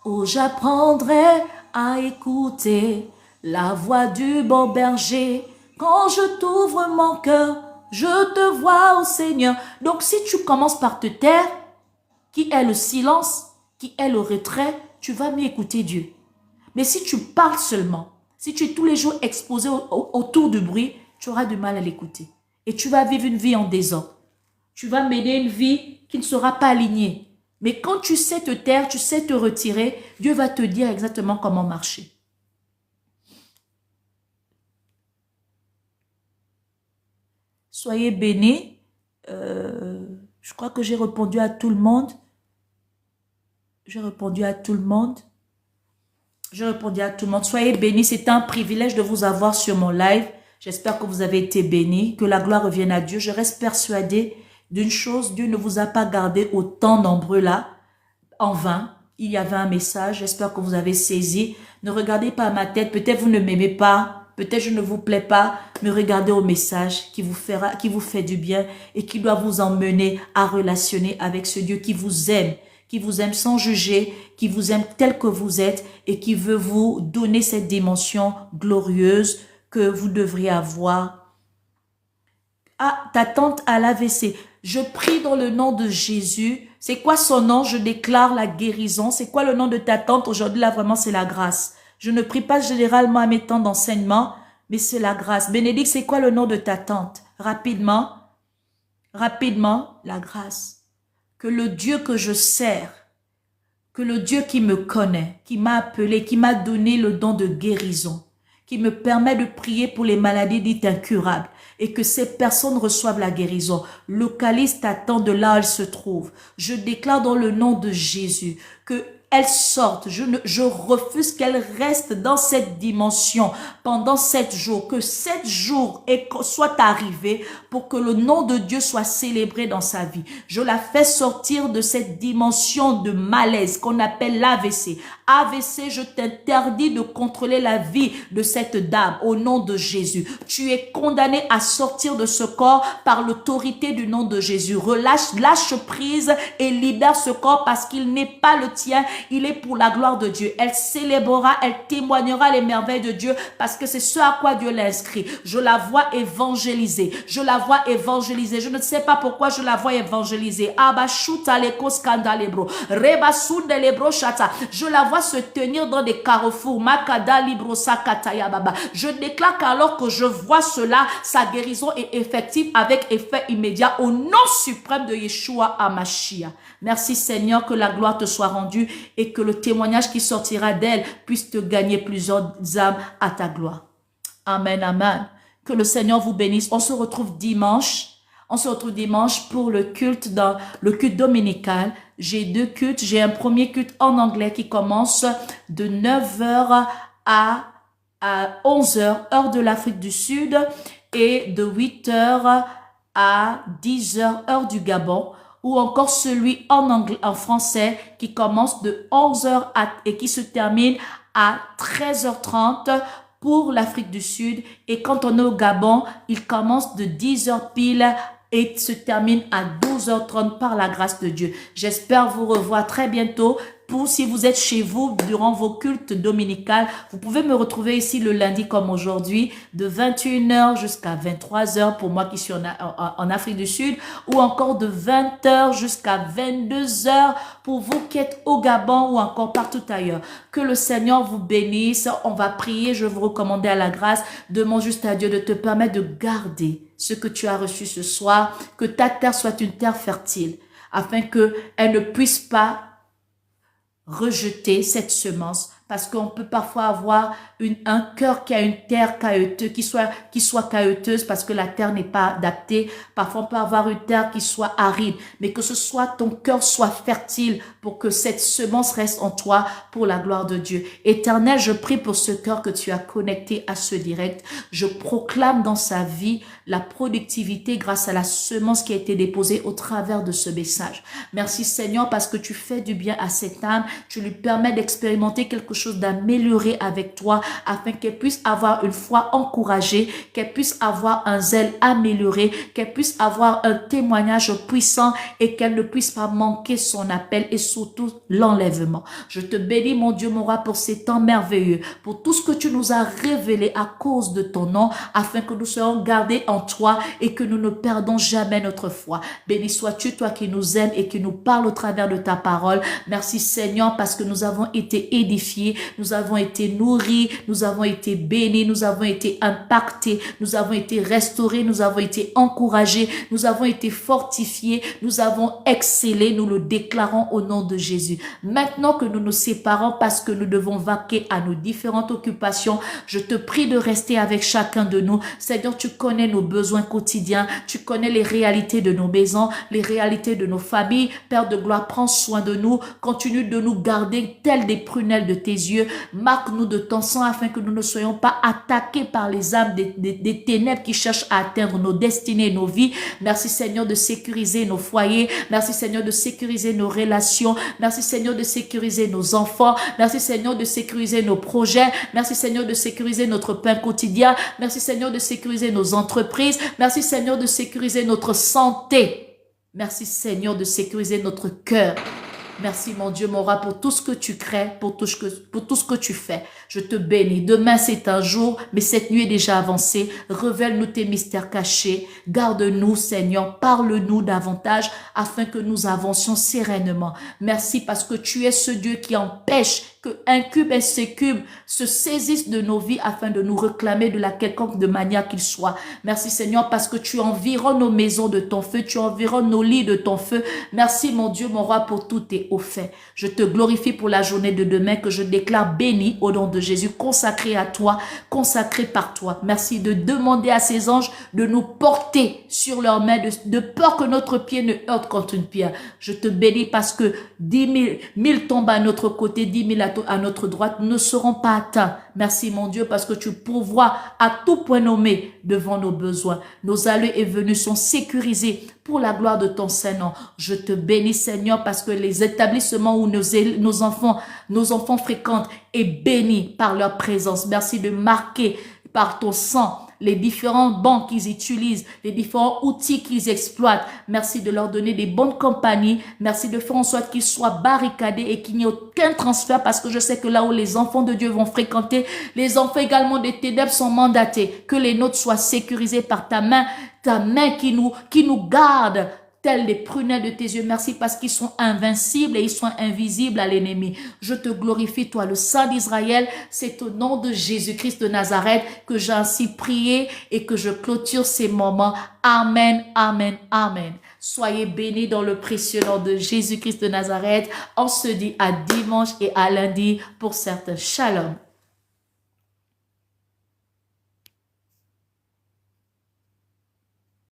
[SPEAKER 1] oh, j'apprendrai à écouter la voix du bon berger. Quand je t'ouvre mon cœur, je te vois, ô Seigneur. Donc, si tu commences par te taire, qui est le silence, qui est le retrait, tu vas mieux écouter Dieu. Mais si tu parles seulement, si tu es tous les jours exposé autour du bruit, tu auras du mal à l'écouter. Et tu vas vivre une vie en désordre. Tu vas mener une vie qui ne sera pas alignée. Mais quand tu sais te taire, tu sais te retirer, Dieu va te dire exactement comment marcher. Soyez bénis. Je crois que j'ai répondu à tout le monde. J'ai répondu à tout le monde. Je répondis à tout le monde, soyez bénis, c'est un privilège de vous avoir sur mon live. J'espère que vous avez été bénis, que la gloire revienne à Dieu. Je reste persuadée d'une chose, Dieu ne vous a pas gardé autant nombreux là, en vain. Il y avait un message, j'espère que vous avez saisi. Ne regardez pas à ma tête, peut-être vous ne m'aimez pas, peut-être je ne vous plais pas, mais regardez au message qui vous fait du bien et qui doit vous emmener à relationner avec ce Dieu qui vous aime sans juger, qui vous aime tel que vous êtes et qui veut vous donner cette dimension glorieuse que vous devriez avoir. Ah, ta tante à l'AVC. Je prie dans le nom de Jésus. C'est quoi son nom? Je déclare la guérison. C'est quoi le nom de ta tante? Aujourd'hui, là, vraiment, c'est la grâce. Je ne prie pas généralement à mes temps d'enseignement, mais c'est la grâce. Bénédicte, c'est quoi le nom de ta tante? Rapidement, la grâce. Que le Dieu que je sers, que le Dieu qui me connaît, qui m'a appelé, qui m'a donné le don de guérison, qui me permet de prier pour les maladies dites incurables et que ces personnes reçoivent la guérison. Localise ta tante de là où elle se trouve. Je déclare dans le nom de Jésus que elle sorte. Je refuse qu'elle reste dans cette dimension pendant 7 jours. Que 7 jours soient arrivés pour que le nom de Dieu soit célébré dans sa vie. Je la fais sortir de cette dimension de malaise qu'on appelle l'AVC. AVC, je t'interdis de contrôler la vie de cette dame au nom de Jésus. Tu es condamné à sortir de ce corps par l'autorité du nom de Jésus. Lâche prise et libère ce corps parce qu'il n'est pas le tien. Il est pour la gloire de Dieu. Elle célébrera, elle témoignera les merveilles de Dieu parce que c'est ce à quoi Dieu l'a inscrit. Je la vois évangéliser. Je la vois évangéliser. Je ne sais pas pourquoi je la vois évangéliser. Je la vois se tenir dans des carrefours. Je déclare qu'alors que je vois cela, sa guérison est effective avec effet immédiat au nom suprême de Yeshua HaMashiach. Merci Seigneur, que la gloire te soit rendue et que le témoignage qui sortira d'elle puisse te gagner plusieurs âmes à ta gloire. Amen, amen. Que le Seigneur vous bénisse. On se retrouve dimanche. Pour le culte dominical. J'ai 2 cultes. J'ai un premier culte en anglais qui commence de 9h à 11h, heure de l'Afrique du Sud, et de 8h à 10h, heure du Gabon. Ou encore celui en français qui commence de 11h et qui se termine à 13h30 pour l'Afrique du Sud. Et quand on est au Gabon, il commence de 10h pile et se termine à 12h30 par la grâce de Dieu. J'espère vous revoir très bientôt. Si vous êtes chez vous durant vos cultes dominicales, vous pouvez me retrouver ici le lundi comme aujourd'hui de 21h jusqu'à 23h pour moi qui suis en Afrique du Sud, ou encore de 20h jusqu'à 22h pour vous qui êtes au Gabon ou encore partout ailleurs. Que le Seigneur vous bénisse. On va prier. Je vais vous recommander à la grâce. Demande juste à Dieu de te permettre de garder ce que tu as reçu ce soir, que ta terre soit une terre fertile, afin qu'elle ne puisse pas rejeter cette semence, parce qu'on peut parfois avoir un cœur qui a une terre caillouteuse, qui soit caillouteuse parce que la terre n'est pas adaptée. Parfois on peut avoir une terre qui soit aride, mais que ce soit ton cœur soit fertile pour que cette semence reste en toi pour la gloire de Dieu. Éternel, je prie pour ce cœur que tu as connecté à ce direct. Je proclame dans sa vie la productivité grâce à la semence qui a été déposée au travers de ce message. Merci Seigneur parce que tu fais du bien à cette âme. Tu lui permets d'expérimenter quelque chose d'amélioré avec toi afin qu'elle puisse avoir une foi encouragée, qu'elle puisse avoir un zèle amélioré, qu'elle puisse avoir un témoignage puissant et qu'elle ne puisse pas manquer son appel et surtout l'enlèvement. Je te bénis mon Dieu, mon roi, pour ces temps merveilleux, pour tout ce que tu nous as révélé à cause de ton nom, afin que nous soyons gardés en toi et que nous ne perdons jamais notre foi. Béni sois-tu, toi qui nous aimes et qui nous parles au travers de ta parole. Merci Seigneur parce que nous avons été édifiés, nous avons été nourris, nous avons été bénis, nous avons été impactés, nous avons été restaurés, nous avons été encouragés, nous avons été fortifiés, nous avons excellé, nous le déclarons au nom de Jésus. Maintenant que nous nous séparons parce que nous devons vaquer à nos différentes occupations, je te prie de rester avec chacun de nous. Seigneur, tu connais nos besoins quotidiens, tu connais les réalités de nos maisons, les réalités de nos familles. Père de gloire, prends soin de nous, continue de nous garder tels des prunelles de tes tes yeux. Marque-nous de ton sang afin que nous ne soyons pas attaqués par les âmes des ténèbres qui cherchent à atteindre nos destinées et nos vies. Merci Seigneur de sécuriser nos foyers. Merci Seigneur de sécuriser nos relations. Merci Seigneur de sécuriser nos enfants. Merci Seigneur de sécuriser nos projets. Merci Seigneur de sécuriser notre pain quotidien. Merci Seigneur de sécuriser nos entreprises. Merci Seigneur de sécuriser notre santé. Merci Seigneur de sécuriser notre cœur. Merci mon Dieu, mon roi, pour tout ce que tu crées, pour tout ce que tu fais. Je te bénis. Demain, c'est un jour, mais cette nuit est déjà avancée. Révèle-nous tes mystères cachés. Garde-nous, Seigneur. Parle-nous davantage afin que nous avancions sereinement. Merci parce que tu es ce Dieu qui empêche que incube et sécube se saisissent de nos vies afin de nous réclamer de la quelconque de manière qu'il soit. Merci Seigneur parce que tu environnes nos maisons de ton feu, tu environnes nos lits de ton feu. Merci mon Dieu, mon roi, pour tout tes hauts faits. Je te glorifie pour la journée de demain que je déclare bénie au nom de Jésus, consacré à toi, consacré par toi. Merci de demander à ces anges de nous porter sur leurs mains de peur que notre pied ne heurte contre une pierre. Je te bénis parce que 10 000 tombent à notre côté, 10 000 à notre droite ne seront pas atteints. Merci mon Dieu parce que tu pourvois à tout point nommé devant nos besoins. Nos allées et venues sont sécurisés pour la gloire de ton Saint-Nom. Je te bénis Seigneur parce que les établissements où nos enfants fréquentent est béni par leur présence. Merci de marquer par ton sang les différents bancs qu'ils utilisent, les différents outils qu'ils exploitent. Merci de leur donner des bonnes compagnies. Merci de faire en sorte qu'ils soient barricadés et qu'il n'y ait aucun transfert parce que je sais que là où les enfants de Dieu vont fréquenter, les enfants également des ténèbres sont mandatés. Que les nôtres soient sécurisés par ta main qui nous garde tels les prunelles de tes yeux. Merci parce qu'ils sont invincibles et ils sont invisibles à l'ennemi. Je te glorifie, toi, le Saint d'Israël. C'est au nom de Jésus-Christ de Nazareth que j'ai ainsi prié et que je clôture ces moments. Amen, amen, amen. Soyez bénis dans le précieux nom de Jésus-Christ de Nazareth. On se dit à dimanche et à lundi pour certains. Shalom.